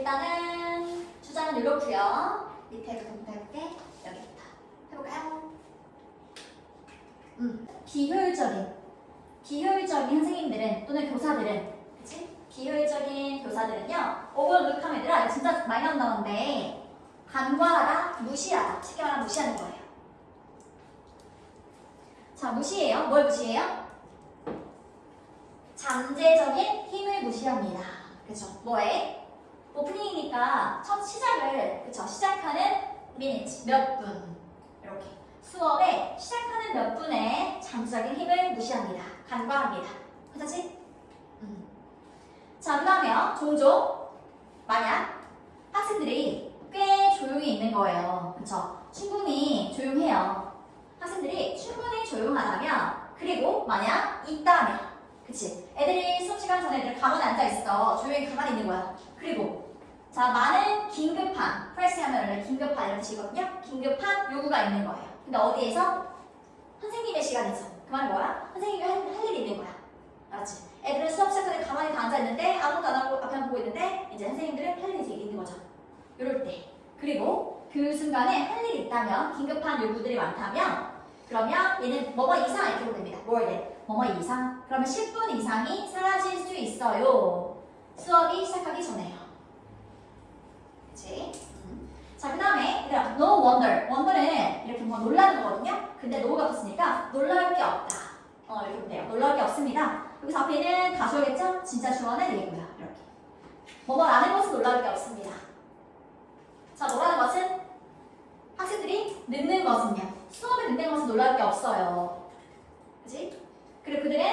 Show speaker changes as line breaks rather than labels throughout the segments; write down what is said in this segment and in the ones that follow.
일단은 주장은 이렇고요. 밑에부터 해볼게. 여기부터 해볼까요? 비효율적인 선생님들은 또는 교사들은, 그치? 비효율적인 교사들은요, 오버룩하면 얘들아, 이거 진짜 많이 나온다는데, 간과하다, 무시하다. 쉽게 말하면 무시하는 거예요. 자, 무시해요. 뭘 무시해요? 잠재적인 힘을 무시합니다. 그쵸? 뭐에? 오프닝이니까 첫 시작을, 그쵸? 시작하는 minutes, 몇 분. 이렇게. 수업에 시작하는 몇 분의 잠재적인 힘을 무시합니다. 간과합니다. 괜찮지? 자, 그 다음에요. 종종, 만약 학생들이 꽤 조용히 있는 거예요. 그쵸? 충분히 조용해요. 학생들이 충분히 조용하다면, 그리고 만약 있다면, 그치? 애들이 수업 시간 전에 애들 가만히 앉아있어. 조용히 가만히 있는 거야. 그리고, 자, 많은 긴급한, 프레스 하면 원래 긴급한 이런 뜻이거든요. 긴급한 요구가 있는 거예요. 근데 어디에서? 선생님의 시간에서. 그 말은 뭐야? 선생님이 할 일이 있는 거야. 알았지? 애들은 수업 시간 전에 가만히 다 앉아있는데, 아무것도 안 하고 앞에만 보고 있는데, 이제 선생님들은 할 일이 있는 거죠. 이럴 때. 그리고 그 순간에 할 일이 있다면, 긴급한 요구들이 많다면, 그러면 얘는 뭐뭐 이상 이렇게 보면 됩니다. more than. 뭐뭐 이상. 그러면 10분 이상이 사라질 수 있어요. 수업이 시작하기 전에요. 그치? 자, 그 다음에 얘들아, no wonder. wonder는 이렇게 뭐 놀라는 거거든요. 근데 no가 붙으니까 놀라울 게 없다. 이렇게 보면 돼요. 놀라울 게 없습니다. 여기서 앞에는 가수겠죠? 진짜 주어는 얘고요. 이렇게. 뭐뭐라는 것은 놀라울 게 없습니다. 자, 뭐라는 것은? 학생들이 늦는 것은요. 수업에 늦는 것은 놀라울 게 없어요. 그치? 그리고 그들은,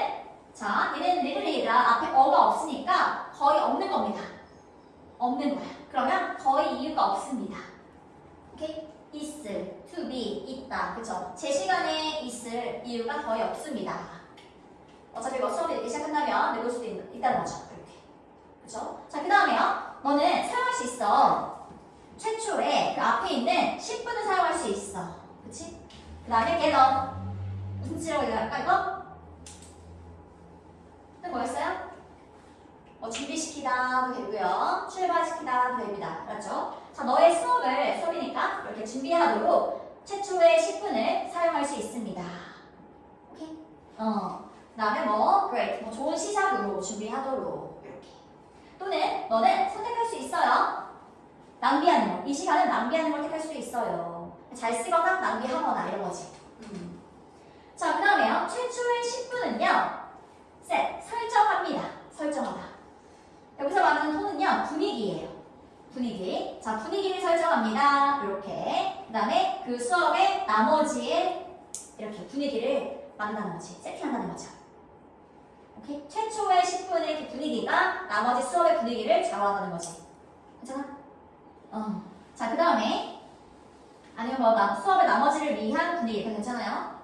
자, 얘는 literally 앞에 어가 없으니까 거의 없는 겁니다. 없는 거야. 그러면 거의 이유가 없습니다. 오케이? 있을, to be, 있다. 그쵸? 제 시간에 있을 이유가 거의 없습니다. 어차피 이거 수업이 이렇게 시작한다면 내볼 수도 있다는 거죠. 이렇게. 그쵸? 자, 그 다음에요. 너는 사용할 수 있어. 최초에 그 앞에 있는 10분을 사용할 수 있어. 그치? 그 다음에 gather. 무슨 뜻이라고 얘기할까, 이거? 또 뭐였어요? 준비시키다도 되고요. 출발시키다도 됩니다. 알았죠? 자, 너의 수업이니까 이렇게 준비하도록 최초의 10분을 사용할 수 있습니다. 오케이? 그 다음에 great. 좋은 시작으로 준비하도록. 이렇게. 또는 너는 선택할 수 있어요. 낭비하는 거. 이 시간은 낭비하는 걸 택할 수도 있어요. 잘 쓰거나 낭비하거나 이런 거지. 자, 그 다음에요. 최초의 10분은요. set. 설정합니다. 설정하다. 여기서 말하는 톤은요. 분위기예요. 분위기. 자, 분위기를 설정합니다. 이렇게. 그 다음에 그 수업의 나머지의 이렇게 분위기를 만든다는 거지. 세팅한다는 거죠. 오케이? 최초의 10분의 그 분위기가 나머지 수업의 분위기를 좌우한다는 거지. 괜찮아? 자, 그 다음에 아니면 수업의 나머지를 위한 분위기. 괜찮아요?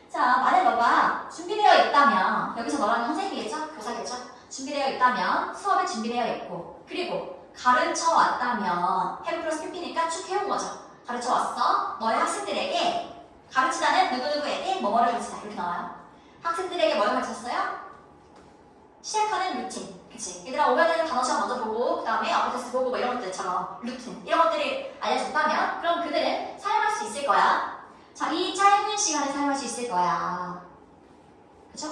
자, 만약 너가 준비되어 있다면 여기서 너라는 선생님이겠죠? 교사겠죠? 준비되어 있다면 수업에 준비되어 있고 그리고 가르쳐 왔다면 have 플러스 pp니까 쭉 해온 거죠. 가르쳐 왔어. 너의 학생들에게 가르치다는 누구누구에게 뭐뭐를 가르치다 이렇게 나와요. 학생들에게 뭘 가르쳤어요? 시작하는 루틴. 그치? 얘들아 오면은 단어 시간 먼저 보고 그 다음에 업무 테스트 보고 뭐 이런 것들처럼 루틴 이런 것들이 알려줬다면 그럼 그들은 사용할 수 있을 거야. 자, 이 짧은 시간에 사용할 수 있을 거야. 그쵸?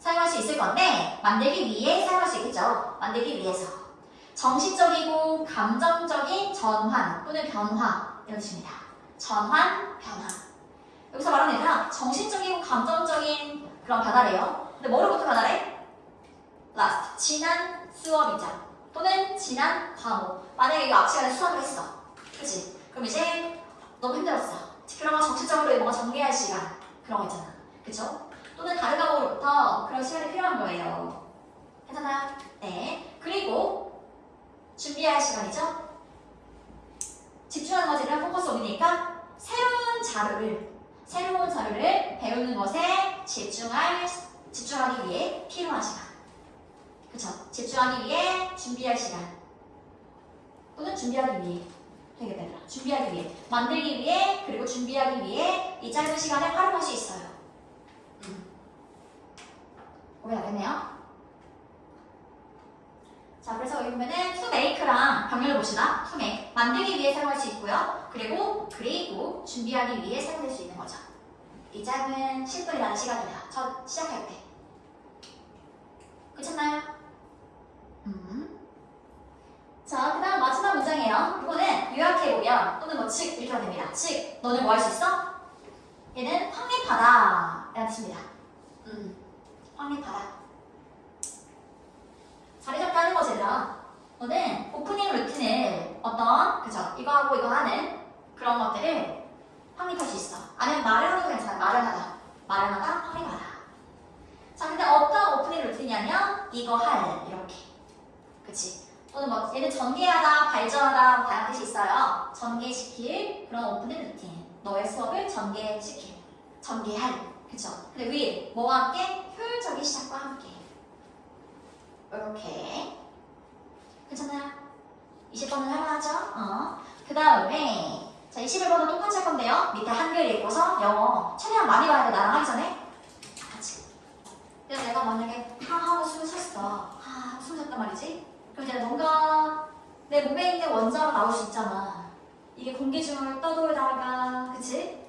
사용할 수 있을 건데 만들기 위해 사용할 수 있겠죠. 만들기 위해서 정신적이고 감정적인 전환 또는 변화 이런 뜻입니다. 전환, 변화. 여기서 말하는 얘들아 정신적이고 감정적인 그런 변화래요. 근데 뭐로부터 변화래? last, 지난 수업이자 또는 지난 과목. 만약에 이거 앞 시간에 수업을 했어. 그치? 그럼 이제 너무 힘들었어. 그런 거 정신적으로 뭔가 정리할 시간 그런 거 있잖아. 그쵸? 또는 다른 과목으로부터 그런 시간이 필요한 거예요. 괜찮아요? 네. 그리고 준비할 시간이죠. 집중하는 것이라 포커스 오니까 새로운 자료를 배우는 것에 집중하기 위해 필요한 시간. 그쵸? 집중하기 위해 준비할 시간. 또는 준비하기 위해. 되게 되더라. 준비하기 위해. 만들기 위해, 그리고 준비하기 위해 이 짧은 시간을 활용할 수 있어요. 오케이, 알겠네요? 자, 그래서 여기 보면은 to make랑 병렬을 봅시다. to make. 만들기 위해 사용할 수 있고요. 그리고 준비하기 위해 사용될 수 있는 거죠. 이 짧은 10분이라는 시간이에요. 첫 시작할 때. 괜찮나요? 자, 그 다음 마지막 문장이에요. 이거는 요약해보면 또는 뭐 즉 이렇게 하면 됩니다. 즉, 너는 뭐 할 수 있어? 얘는 확립하다 라는 뜻입니다. 확립하다. 자리 잡기 하는 거지, 얘들아. 너는 오프닝 루틴을 어떤, 그죠? 이거 하고 이거 하는 그런 것들을 확립할 수 있어. 아니면 말을 하는 거 괜찮아. 말을 하다. 확립하다. 자, 근데 어떤 오프닝 루틴이냐면 이거 할, 이렇게. 그치? 또는 뭐 얘는 전개하다, 발전하다 다양한 뜻이 있어요. 전개시킬 그런 오프닝 루틴. 너의 수업을 전개시킬. 전개할. 그쵸? 근데 위, 뭐와 함께? 효율적인 시작과 함께. 이렇게. 괜찮나요? 20번은 할만하죠? 그 다음에 자 21번은 똑같이 할 건데요. 밑에 한글 읽고서 영어 최대한 많이 봐야 돼. 나랑 하기 전에 같이. 그래서 내가 만약에 하고 숨을 쉬었어. 숨을 쉬었단 말이지. 그럼 이제 뭔가 내 몸에 있는 원자로 나올 수 있잖아. 이게 공기 중을 떠돌다가 그치?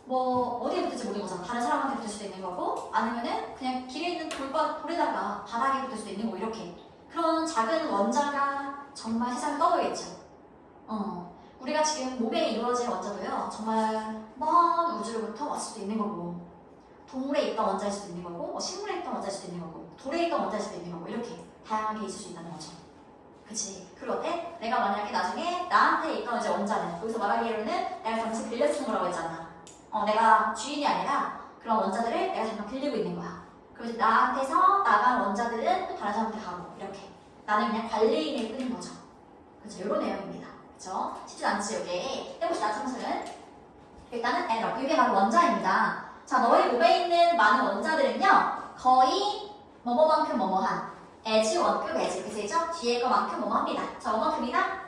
뭐 어디에 붙을지 모르는 거잖아. 다른 사람한테 붙을 수도 있는 거고 아니면은 그냥 길에 있는 돌에다가 바닥에 붙을 수도 있는 거고 이렇게. 그런 작은 원자가 정말 세상을 떠돌겠죠. 우리가 지금 몸에 이루어진 원자도요. 정말 먼 우주로부터 왔을 수도 있는 거고 동물에 있던 원자일 수도 있는 거고 식물에 있던 원자일 수도 있는 거고 돌에 있던 원자일 수도 있는 거고 이렇게 다양하게 있을 수 있다는 거죠. 그치? 그리고 어때? 내가 만약에 나중에 나한테 있던 이제 원자는 여기서 말하기로는 내가 잠시 빌려 쓰는 거라고 했잖아. 내가 주인이 아니라 그런 원자들을 내가 잠깐 빌리고 있는 거야. 그래서 나한테서 나간 원자들은 또 다른 사람한테 가고 이렇게 나는 그냥 관리인일 뿐인 거죠. 그렇죠? 이런 내용입니다. 그렇죠? 쉽지 않지 이게. 해봅시다. 참수는 일단은 에너 이게 바로 원자입니다. 자, 너의 몸에 있는 많은 원자들은요 거의 뭐뭐만큼 뭐뭐한 as 원급 as 그래서 뒤에 거만큼 뭐뭐합니다. 자, 뭐만큼이나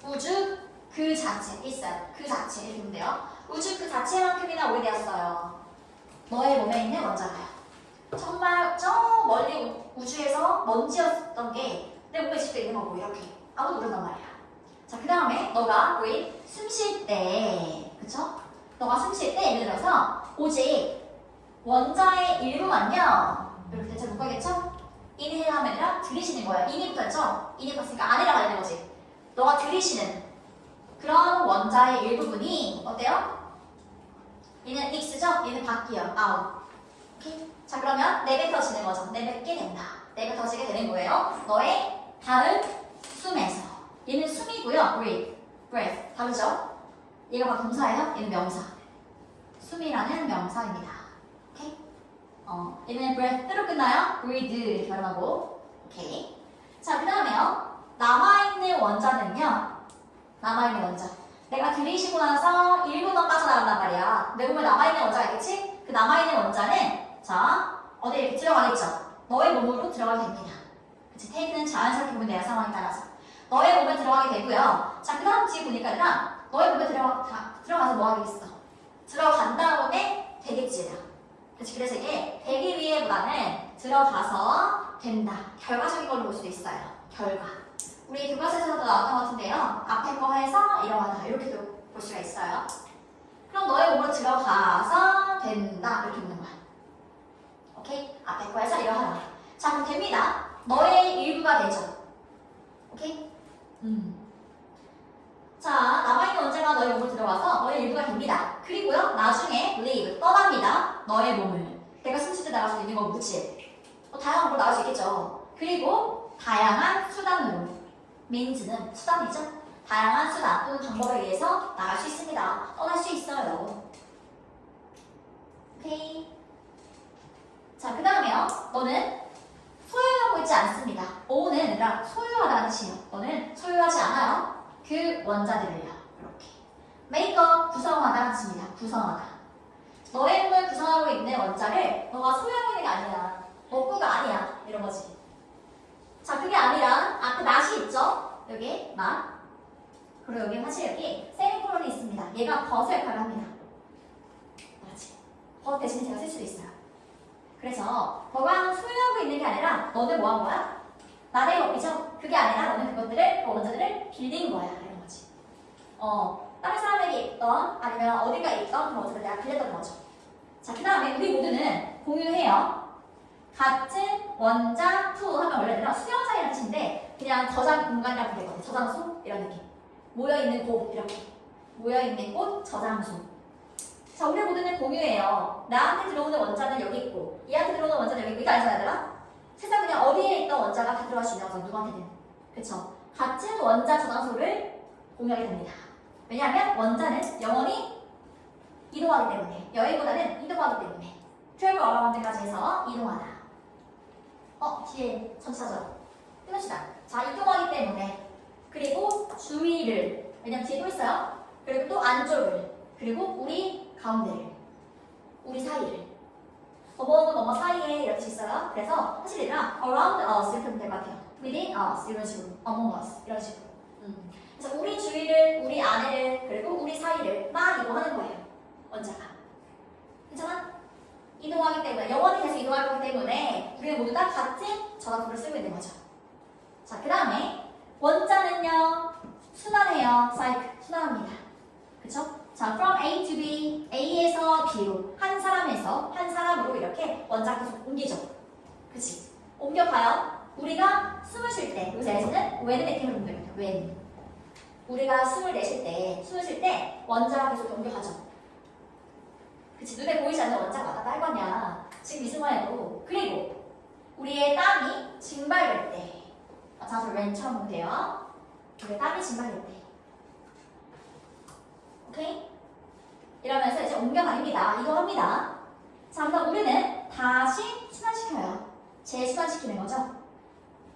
우주 그 자체 있어요. 그 자체 이렇게 보면 돼요. 우주 그 자체만큼이나 오래되었어요. 너의 몸에 있는 원자가요. 정말 저 멀리 우주에서 먼지였던 게 내 몸에 집도 있는 거고 이렇게 아무도 모른단 말이야. 자, 그 다음에 너가 우리 숨 쉴 때 그쵸? 너가 숨 쉴 때 예를 들어서 오직 원자의 일부만요 이렇게 대체 묶어야겠죠? 인헬 하면 아니라 들이쉬는 거예요. 인이 붙었죠? 인이 붙었으니까 안에다 가야 되는 거지. 너가 들이쉬는 그런 원자의 일부분이 어때요? 얘는 X죠? 얘는 밖이요. 아웃. 오케이? 자, 그러면 내뱉어지는 거죠. 내뱉게 된다. 내뱉어지게 되는 거예요. 너의 다음 숨에서. 얘는 숨이고요. breath. 다르죠? 얘가 막 동사예요. 얘는 명사. 숨이라는 명사입니다. 오케이? 얘는 breath로 끝나요. breathe 이렇게 발음하고. 오케이. 자, 그 다음에요. 남아있는 원자는요. 남아있는 원자. 내가 들이쉬고 나서 일부만 빠져나간단 말이야. 내 몸에 남아있는 원자가 있겠지? 그 남아있는 원자는 자, 어디에 이렇게 들어가겠죠? 너의 몸으로 들어가게 됩니다. 그치? 테이크는 자연스럽게 보면 돼요. 상황에 따라서. 너의 몸에 들어가게 되고요. 자, 그 다음 뒤에 보니까 너의 몸에 들어가서 뭐 하겠어? 들어간 다음에 되겠지. 그치? 그래서 이게 되기 위해보다는 들어가서 된다. 결과적인 걸로 볼 수도 있어요. 결과. 우리 교과서에서도 나왔던 것 같은데요. 앞에 거 해서 이러하다. 이렇게도 볼 수가 있어요. 그럼 너의 몸으로 들어가서 된다. 이렇게 보는 거야. 오케이? 앞에 거 해서 이러하다. 자, 그럼 됩니다. 너의 일부가 되죠. 오케이? 자, 남아있는 원자가 너의 몸으로 들어가서 너의 일부가 됩니다. 그리고요, 나중에 leave, 떠납니다. 너의 몸을. 내가 숨쉴 때 나갈 수 있는 거고, 그치? 다양한 걸 나갈 수 있겠죠. 그리고 다양한 수단으로. means는 수단이죠. 다양한 수단 또는 방법에 의해서 나갈 수 있습니다. 떠날 수 있어요. 오케이? 자, 그 다음에요. 너는 소유하고 있지 않습니다. own은 아니라 소유하다는 뜻이에요. 너는 소유하지 않아요. 그 원자들을요. 이렇게. make 구성하다는 뜻입니다. 구성하다. 너의 몸을 구성하고 있는 원자를 너가 소유하고 있는 게 아니야. 먹고가 아니야. 이런 거지. 자, 그게 아니라 그 낫이 있죠? 여기 낫. 그리고 여기 사실 여기 세미콜론이 있습니다. 얘가 벗의 역할을 합니다. 맞지? 벗 대신에 제가 쓸 수도 있어요. 그래서 너가 소유하고 있는 게 아니라 너는 뭐 한 거야? 나대의 법이죠. 그게 아니라 너는 그것들을 그 원자들을 빌린 거야 이런 거지. 다른 사람에게 있던 아니면 어디가 있던 그런 원자를 내가 빌렸던 거죠. 자, 그 다음에 우리 모두는 공유해요. 같은 원자 투 하면 원래는 수용사이라는 뜻인데 그냥 저장 공간이라고 되거든요. 저장소 이런 느낌. 모여있는 곳 이렇게. 모여있는 곳 저장소. 자, 우리 모두는 공유해요. 나한테 들어오는 원자는 여기 있고 얘한테 들어오는 원자는 여기 있고 이거 알잖아 얘들아? 세상 그냥 어디에 있던 원자가 다 들어갈 수 있는 거죠. 누구한테든. 그쵸? 같은 원자 저장소를 공유하게 됩니다. 왜냐하면 원자는 영원히 이동하기 때문에 여행보다는 이동하기 때문에 travel around까지 해서 이동하다. 뒤에 전치사죠. 끊읍시다. 자, 이동하기 때문에 그리고 주위를 왜냐면 뒤에 또 있어요. 그리고 또 안쪽을 그리고 우리 가운데를 우리 사이를 뭐뭐 사이에 이렇게 있어요. 그래서 사실 얘들아 around us 이렇게 하면 될 것 같아요. within us 이런 식으로 among us 이런 식으로 그래서 우리 주위를 우리 안에를 그리고 우리 사이를 막 이동하는 거예요. 원자가 괜찮아? 이동하기 때문에 영원히 계속 이동할 거기 때문에 우리는 모두 다 같은 저장소를 쓰고 있는 거죠. 자, 그 다음에 원자는요 순환해요. 사이클 순환합니다. 그쵸? 자, from A to B, A에서 B로 한 사람에서 한 사람으로 이렇게 원자가 계속 옮기죠. 그치? 옮겨가요. 우리가 숨을 쉴 때, 여기서 S는 when의 느낌을 옮깁니다. when. 우리가 숨을 내쉴 때, 숨을 쉴 때 원자가 계속 옮겨가죠. 그치? 눈에 보이지 않는 원자가 왔다 할 거냐. 지금 이 순간에도. 그리고 우리의 땀이 증발될 때. 자, when 처음 보면 돼요. 우리의 땀이 증발될 때. 오케이? 이러면서 이제 옮겨다닙니다. 이거 합니다. 자, 그럼 우리는 다시 순환시켜요. 재순환시키는 거죠.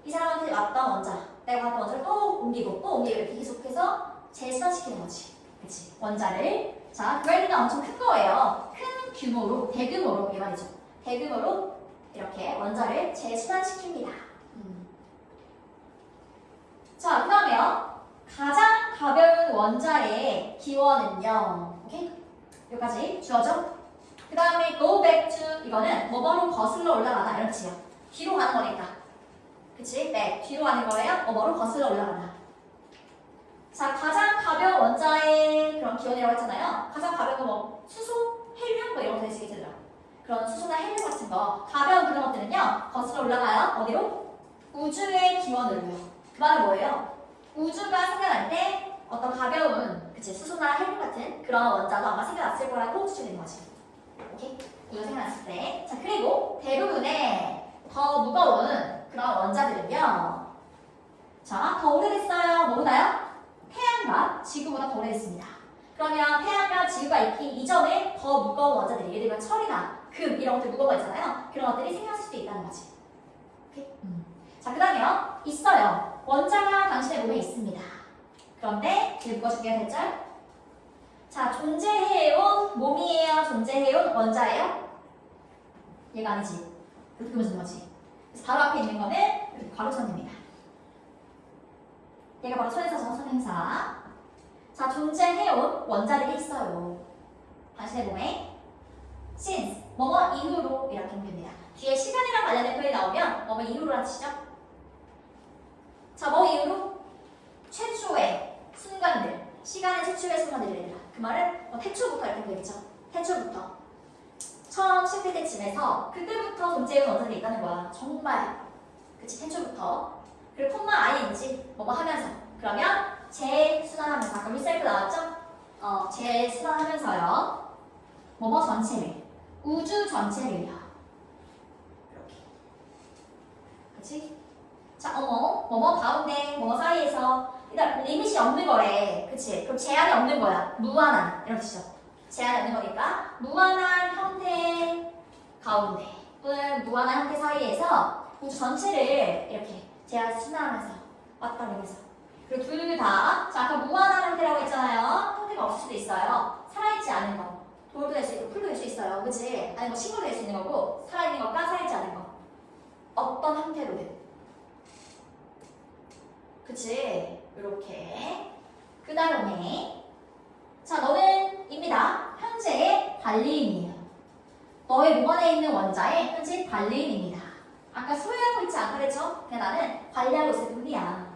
이 사람한테 왔던 원자, 내가 왔던 원자를 또 옮기고 이렇게 계속해서 재순환시키는 거지. 그치? 원자를. 자, 그거는 엄청 큰 거예요. 큰 규모로, 대규모로 이 말이죠. 대규모로 이렇게 원자를 재순환시킵니다. 자, 그 다음에요. 가장 가벼운 원자의 기원은요. 오케이? 여기까지 주어져. 그 다음에 go back to 이거는 뭐뭐로 거슬러 올라가다 이런 뜻이에요. 뒤로 가는 거니까. 그치? 네, 뒤로 가는 거예요. 뭐뭐로 거슬러 올라가다. 자, 가장 가벼운 원자의 그런 기원이라고 했잖아요. 가장 가벼운 거 뭐 수소, 헬륨 뭐 이런 거 되시게 되더라. 그런 수소나 헬륨 같은 거 가벼운 그런 것들은요. 거슬러 올라가요. 어디로? 우주의 기원으로요. 그 말은 뭐예요? 우주가 생겨날 때 어떤 가벼운 그치 수소나 헬륨 같은 그런 원자도 아마 생겨났을 거라고 추측되는 거지. 오케이? 이거 생겨났을 때. 자, 그리고 대부분의 더 무거운 그런 원자들은요. 자, 더 오래됐어요. 뭐보다요? 태양과 지구보다 더 오래됐습니다. 그러면 태양과 지구가 있기 이전에 더 무거운 원자들이 예를 들면 철이나 금 이런 것들 무거운 거 있잖아요. 그런 것들이 생겼을 수도 있다는 거지. 오케이? 자, 그 다음에요. 있어요. 원자가 당신의 몸에 있습니다. 그런데 읽어줄게요. 대절. 자, 존재해온 몸이에요. 존재해온 원자예요? 얘가 아니지. 이렇게 보면 거지. 그래서 바로 앞에 있는 거는 이렇게 괄호선입니다. 얘가 바로 선행사죠. 선행사. 자, 존재해온 원자들이 있어요. 당신의 몸에 since 뭐뭐 이후로 이렇게 옮깁니다. 뒤에 시간이랑 관련된 표현이 나오면 뭐뭐 이후로라는 뜻이죠. 자, 뭐 이후로? 최초의 순간들, 시간의 최초의 순간들이라. 그 말은 뭐 태초부터 이렇게 되겠죠. 태초부터. 처음 시작될 때쯤에서 그때부터 존재해온 원자들이 있다는 거야. 정말. 그치, 태초부터. 그리고 콤마 ing 뭐뭐 하면서. 그러면 재순환하면서. 아까 리셀프 나왔죠? 재순환하면서요. 뭐뭐 전체를. 우주 전체를요. 이렇게. 그치? 자, 뭐뭐 가운데, 뭐뭐 사이에서 일단 리밋이 없는 거래. 그치? 그럼 제한이 없는 거야. 무한한. 이런 뜻이죠. 제한이 없는 거니까 무한한 형태 가운데 또는 무한한 형태 사이에서 우주 전체를 이렇게 제한 순환하면서 왔다 가면서 그리고 둘 다, 자, 아까 무한한 형태라고 했잖아요. 형태가 없을 수도 있어요. 살아있지 않은 거. 돌도 될 수 있고 풀도 될 수 있어요. 그치? 아니 뭐 식물도 될 수 있는 거고 살아있는 것과 살아있지 않은 거. 어떤 형태로든. 그치? 이렇게. 그 다음에 자, 너는 입니다. 현재의 관리인이에요. 너의 몸 안에 있는 원자의 현재 관리인입니다. 아까 소유하고 있지 않다 그랬죠? 그냥 나는 관리하고 있을 뿐이야.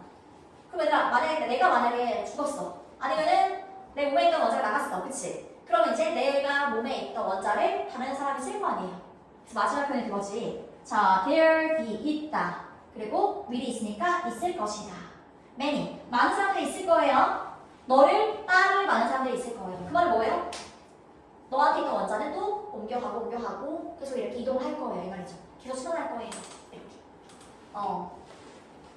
그럼 얘들아, 내가 만약에 죽었어. 아니면은 내 몸에 있던 원자가 나갔어. 그치? 그러면 이제 내가 몸에 있던 원자를 다른 사람이 쓸 거 아니에요. 그래서 마지막 표현이 그거지. 자, there be 있다. 그리고 will이 있으니까 있을 것이다. many 많은 사람들이 있을 거예요. 너를 따를 많은 사람들이 있을 거예요. 그 말은 뭐예요? 너한테 있던 원자는 또 옮겨가고 계속 이렇게 이동을 할 거예요. 이 말이죠. 계속 수동할 거예요. 이렇게.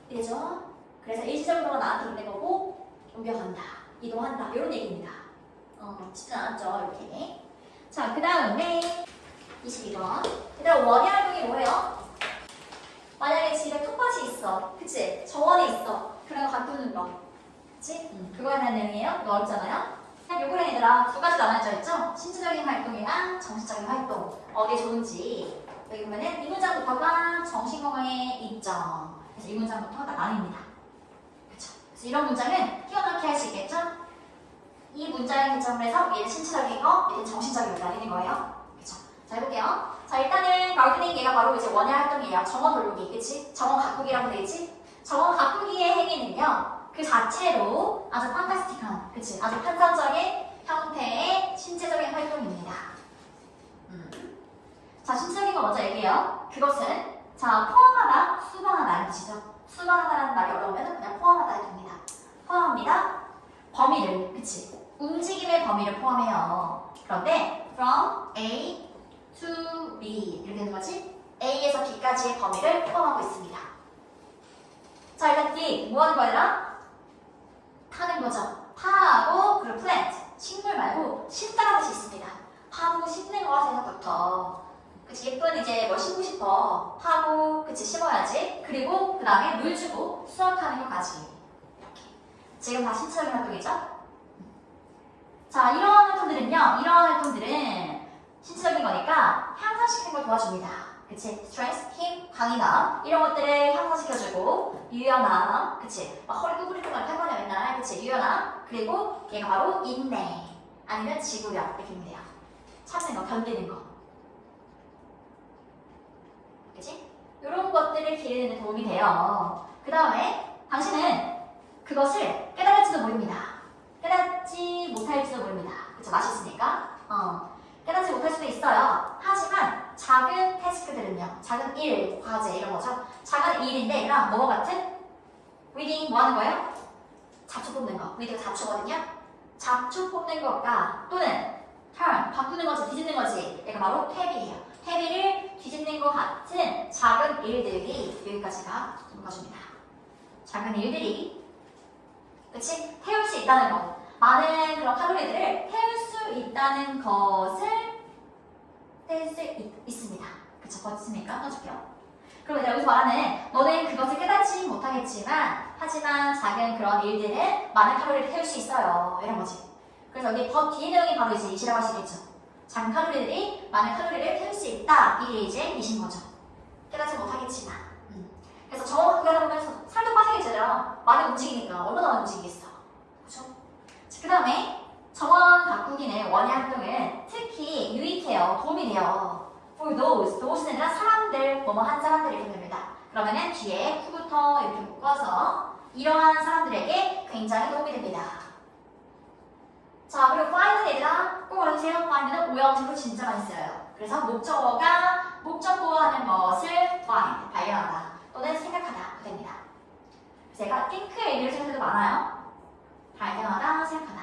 이래죠? 그래서 일시적으로 나한테 있는 거고 옮겨간다, 이동한다 이런 얘기입니다. 쉽지 않았죠? 이렇게. 자, 그 다음에 22번. 얘들아, 원의 활동이 뭐예요? 만약에 집에 텃밭이 있어. 그치? 정원이 있어. 그런 거 가꾸는 거. 그치? 그거에 대한 내용이에요. 이거 어렵잖아요? 요거는 얘들아 두 가지 나눠져 있죠? 신체적인 활동이랑 정신적인 활동. 어디에 좋은지. 여기 보면은 이 문장부터가 정신건강에 있죠. 그래서 이 문장부터가 딱 나뉩니다. 그쵸? 그래서 이런 문장은 끼워넣기 할 수 있겠죠? 이 문장에 기점을 해서 얘는 신체적인 거, 얘는 정신적인 거 나뉘는 거예요. 그쵸? 자, 해볼게요. 자, 일단은 가르치는 얘가 바로 이제 원의 활동이에요. 정원 돌리기, 그치? 정원 가꾸기라고 되겠지? 정원 가꾸기의 행위는요, 그 자체로 아주 판타스틱한, 그치? 아주 환상적인 형태의 신체적인 활동입니다. 자, 신체적인 거 먼저 얘기해요. 그것은, 자, 포함하다, 수반하다는 뜻이죠. 수반하다라는 말이 어려우면 그냥 포함하다 해둡니다. 포함합니다. 범위를, 그치? 움직임의 범위를 포함해요. 그런데 from A to B 이렇게 되는 거지? A에서 B까지의 범위를 포함하고 있습니다. 자, 일단 D 뭐 하는 거야? 타는 거죠. 파하고 그리고 plant 식물 말고 심다라는 뜻이 있습니다. 파고 심는 것에서부터 그치? 예쁜 이제 뭘 심고 싶어. 파고 그치? 심어야지. 그리고 그 다음에 물 주고 수확하는 것까지. 이렇게. 지금 다 신체적인 활동이죠? 자, 이런 활동들은 신체적인 거니까 향상시키는 걸 도와줍니다. 그치? 스트렝스, 힘, 강인함 이런 것들을 향상시켜주고 유연함, 그치? 막 허리 구부리고 막 할 거냐 맨날, 그치? 유연함 그리고 얘가 바로 인내 아니면 지구력 이렇게 있면 돼요. 참는 거, 견디는 거, 그치? 이런 것들을 기르는 데 도움이 돼요. 그 다음에 당신은 그것을 깨달을지도 모릅니다. 깨닫지 못할지도 모릅니다. 그쵸? 맛있으니까. 깨닫지 못할 수도 있어요. 하지만 작은 태스크들은요. 작은 일, 과제 이런 거죠. 작은 일인데 얘랑 뭐 같은? 위딩 뭐 하는 거예요? 잡초 뽑는 거. 위딩 잡초거든요. 잡초 뽑는 것과 또는 turn, 바꾸는 거지, 뒤집는 거지. 얘가 바로 퇴비예요. 퇴비를 뒤집는 것 같은 작은 일들이 여기까지가 묶어줍니다. 작은 일들이 그치? 태울 수 있다는 것. 많은 그런 칼로리들을 태울 수 있다는 것을 뗄 수 있습니다. 그쵸? 버티니까 넣어줄게요. 그럼 여기서 말하는 너는 그것을 깨닫지 못하겠지만 하지만 작은 그런 일들은 많은 칼로리를 태울 수 있어요. 이런 거지. 그래서 여기 더 뒤에 내용이 바로 이제 이시라고 할 수 있겠죠. 작은 칼로리들이 많은 칼로리를 태울 수 있다. 이게 이제 이신 거죠. 깨닫지 못하겠지만. 그래서 정확하게 하다 보면 살도 빠지겠잖아요. 많이 움직이니까 얼마나 많이 움직이겠어. 그쵸? 그 다음에 정원 가꾸기는 원의 활동은 특히 유익해요. 도움이 돼요. For those는 사람들, 뭐뭐 한 사람들 이렇게 됩니다. 그러면은 뒤에 후부터 이렇게 묶어서 이러한 사람들에게 굉장히 도움이 됩니다. 자, 그리고 find는 얘들아 꼭 알아주세요. find는 오형식으로 진짜 많이 써요. 그래서 목적어가 목적보호하는 것을 find, 발견하다 또는 생각하다 됩니다. 제가 think의 의미를 쓸 때도 많아요. 발견하다, 생각하다.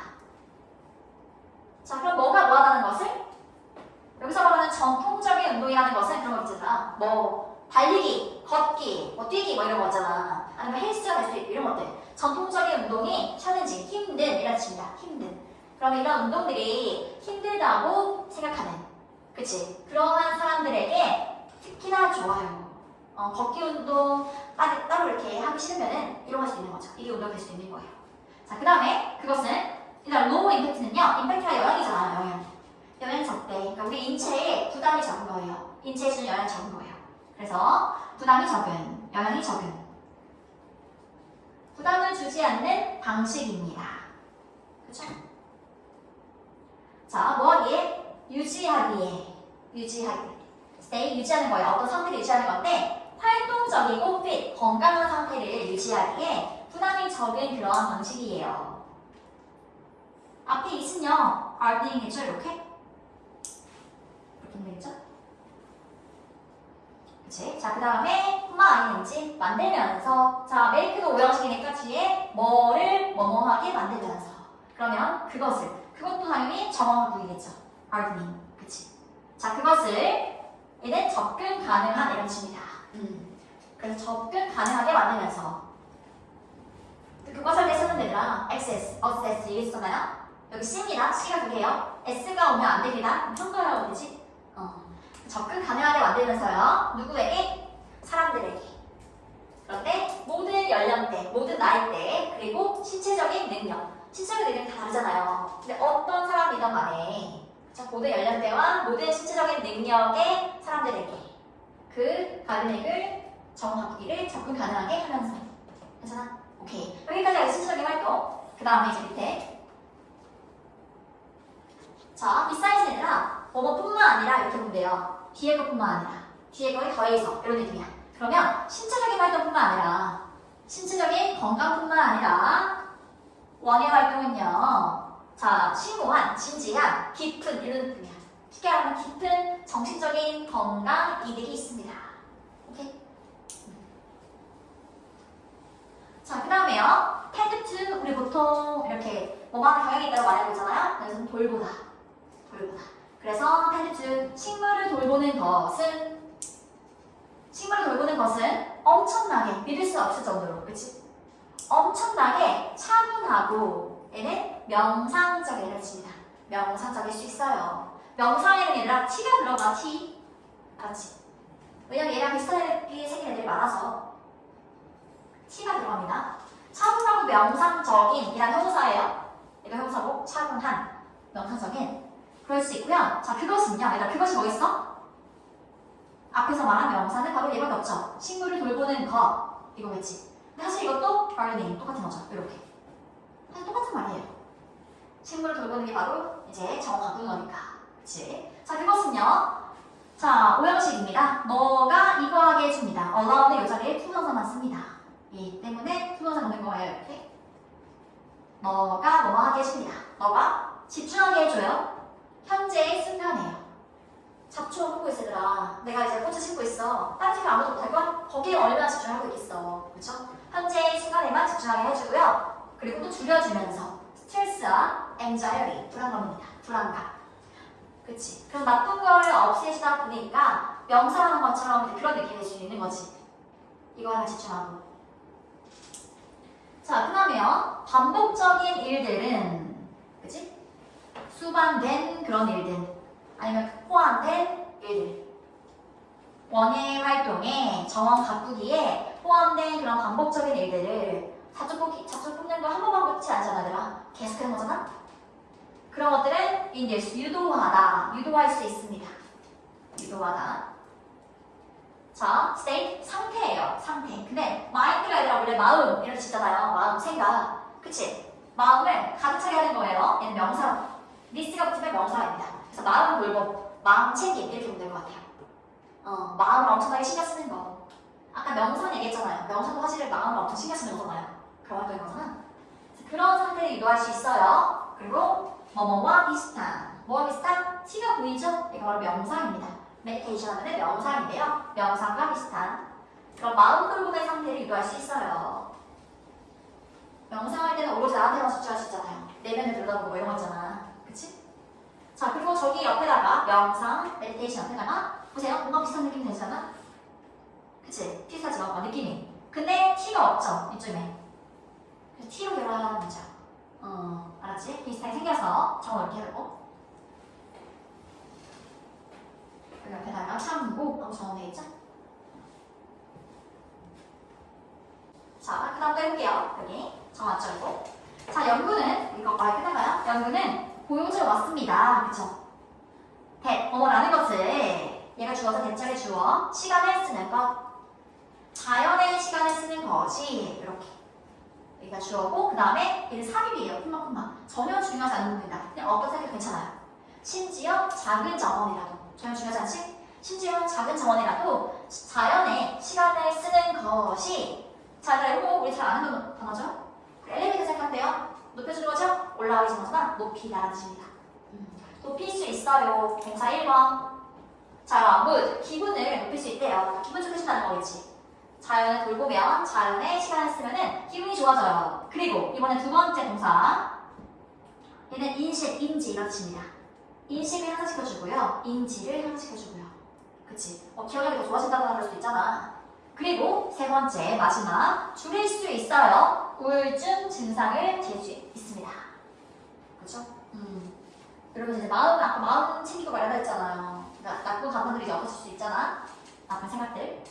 자, 그럼 뭐가 뭐하다는 것을? 여기서 말하는 전통적인 운동이라는 것은 그런 거 있잖아. 뭐 달리기, 걷기, 뭐 뛰기 뭐 이런 거 있잖아. 아니면 헬스가 될 수도 있고 이런 것들. 전통적인 운동이 챌린지, 힘든 이라는 뜻입니다. 힘든. 그러면 이런 운동들이 힘들다고 생각하는, 그치? 그러한 사람들에게 특히나 좋아요. 걷기 운동 따로 이렇게 하기 싫으면은 이런 거 할 수 있는 거죠. 이게 운동이 될 수 있는 거예요. 자, 그 다음에 그것은 일단 로우 임팩트는요. 임팩트가 영향이잖아요. 영향이 적대. 그러니까 우리 인체에 부담이 적은 거예요. 인체에 주는 영향이 적은 거예요. 그래서 부담이 적은, 영향이 적은. 부담을 주지 않는 방식입니다. 그렇죠? 자, 뭐하기에? 유지하기. stay, 유지하는 거예요. 어떤 상태를 유지하는 건데 활동적이고 fit, 건강한 상태를 유지하기에 부담이 적은 그러한 방식이에요. 앞에 있으면 gardening이죠, 이렇게? 이렇게 되겠죠? 그치? 자, 그 다음에 ing 만들면서 자, make도 오형식이니까 뒤에 뭐를 뭐뭐하게 만들면서 그러면 그것도 당연히 정황구이겠죠. gardening, 그치? 자, 그것을 얘는 접근 가능한 이런 뜻입니다. 그래서 접근 가능하게 만들면서 그것을 때 쓰는 데라 access, 이게 있었나요? 여기 C입니다. C가 두 개요. S가 오면 안 됩니다. 평가라고 되지? 접근 가능하게 만들면서요. 누구에게? 사람들에게. 그런데 모든 연령대, 모든 나이대, 그리고 신체적인 능력. 신체적인 능력이 다 다르잖아요. 근데 어떤 사람이든 간에 모든 연령대와 모든 신체적인 능력의 사람들에게 그 가능액을 정확히를 접근 가능하게 하면서. 괜찮아? 오케이. 여기까지가 신체적인 활동. 그 다음에 이제 밑에 자, besides 얘들아 뭐뭐뿐만 아니라 이렇게 본대요. 뒤에 것뿐만 아니라 뒤에 거에 더해서 이런 느낌이야. 그러면 신체적인 활동뿐만 아니라 신체적인 건강뿐만 아니라 원의 활동은요. 자, 심오한, 진지한, 깊은 이런 느낌이야. 쉽게 말하면 깊은 정신적인 건강 이득이 있습니다. 오케이? 자, 그 다음에요. 패드투 우리 보통 이렇게 뭐만 경향이 있다고 말하고 있잖아요. 그래서 돌보다. 그래서 패드투 식물을 돌보는 것은 엄청나게 믿을 수 없을 정도로, 그치? 엄청나게 차분하고 얘는 명상적이라는 뜻입니다. 명상적일 수 있어요. 명상에는 얘들아 T가 들어가, T. 알았지? 왜냐면 얘랑 비슷한 애들이 생긴 애들이 많아서 T가 들어갑니다. 차분하고 명상적인 이란 형사예요. 이거 형사고 차분한, 명상적인 그럴 수 있고요. 자, 그것은요. 얘들아 그것이 뭐겠어? 앞에서 말한 명사는 바로 얘밖에 없죠. 식물을 돌보는 것 이거겠지. 근데 사실 이것도 gardening 똑같은 거죠. 이렇게 사실 똑같은 말이에요. 식물을 돌보는 게 바로 이제 정확한 거니까. 그치? 자, 그것은요. 자, 오형식입니다. 너가 이거 하게 해줍니다. allow는 이 자리에 투명사만 씁니다. 이 때문에 투명사 넣는 거예요. 이렇게. 너가 뭐뭐 하게 해줍니다. 너가 집중하게 해줘요. 현재의 순간이에요. 잡초 보고 있어, 얘들아. 내가 이제 꽃을 심고 있어. 다른 생각 아무도 못할 거야? 거기에 얼마나 집중하고 있겠어. 그쵸? 현재의 순간에만 집중하게 해주고요. 그리고 또 줄여주면서 스트레스와 anxiety, 불안감입니다. 불안감. 그치? 그럼 나쁜 거를 없애시다 보니까 명상하는 것처럼 그런 느낌이 될 수 있는 거지. 이거 하나 집중하고. 자, 그 다음에요. 반복적인 일들은, 그치? 수반된 그런 일들. 아니면 포함된 일들. 원의 활동에 정원 가꾸기에 포함된 그런 반복적인 일들을 자주 뽑는 거 한 번만 뽑지 않잖아, 얘들아. 계속 하는 거잖아? 그런 것들은 유도하다. 유도할 수 있습니다. 유도하다. 자, state 상태예요. 상태. 근데 mind가 아니라 원래 마음 이렇게 짓잖아요. 마음, 생각. 그치? 마음을 가득 차게 하는 거예요. 얘는 명사. 리스가 붙으면 명사입니다. 그래서 마음 돌봄, 마음 챙김 이렇게 보면 될 것 같아요. 마음을 엄청나게 신경 쓰는 거. 아까 명상 얘기했잖아요. 명상도 사실은 마음을 엄청 신경 쓰는 거잖아요. 그런 활동인 거잖아. 그런 상태를 유도할 수 있어요. 그리고 뭐뭐와 비슷한. 뭐와 비슷한? T가 보이죠? 이거 바로 명상입니다. 메디테이션 하면 명상인데요. 명상과 비슷한 그런 마음 돌봄의 상태를 유도할 수 있어요. 명상할 때는 오로지 나한테만 집중할 수 있잖아요. 내면을 들여다보고 이런 거 있잖아. 그치? 자, 그리고 저기 옆에다가 명상, 메디테이션 옆에다가 보세요. 뭔가 비슷한 느낌이 되잖아? 그치? 비슷하지? 뭔가 느낌이. 근데 T가 없죠? 이쯤에. 그래서 T로 결합하는 거죠. 알았지? 비슷하게 생겨서 정을 이렇게 해놓고 여기 옆에다가 참고 하고 정원되어 있죠? 자, 그 다음 또 해볼게요. 여기 정 맞죠? 이거. 자, 연구는 이거 말 끝나가요? 연구는 고용주로 왔습니다. 그쵸? 뭐뭐라는 것을 얘가 주어서 대절의 주어 시간을 쓰는 것 자연의 시간을 쓰는 것이 이렇게 여기가 주어고 그 다음에 얘는 삽입이에요. 콤마 전혀 중요하지 않은 부분이다. 그냥 어떤 생각 괜찮아요. 심지어 작은 정원이라도 전혀 중요하지 않지? 심지어 작은 정원이라도 자연의 시간을 쓰는 것이 자, 이거 우리 잘 아는 단어죠? 엘리베이터 생각한대요. 높여주는 거죠? 올라오기 전보다 높이다라는 뜻입니다. 높일 수 있어요. 동사 1번. 자, mood. 기분을 높일 수 있대요. 기분 좋으신다는 거겠지. 자연을 돌보면, 자연의 시간을 쓰면은 기분이 좋아져요. 그리고 이번에 두 번째 동사. 얘는 인식, 인지 이런 뜻입니다. 인식을 향상시켜주고요. 인지를 향상시켜주고요. 그치? 기억력이 더 좋아진다거나 그럴 수도 있잖아. 그리고 세 번째, 마지막. 줄일 수 있어요. 우울증 증상을 줄일 수 있습니다. 그렇죠? 여러분 이제 아까 마음 챙기고 말하다 했잖아요. 그러니까 나쁜 감정들이 이제 없어질 수 있잖아. 나쁜 생각들.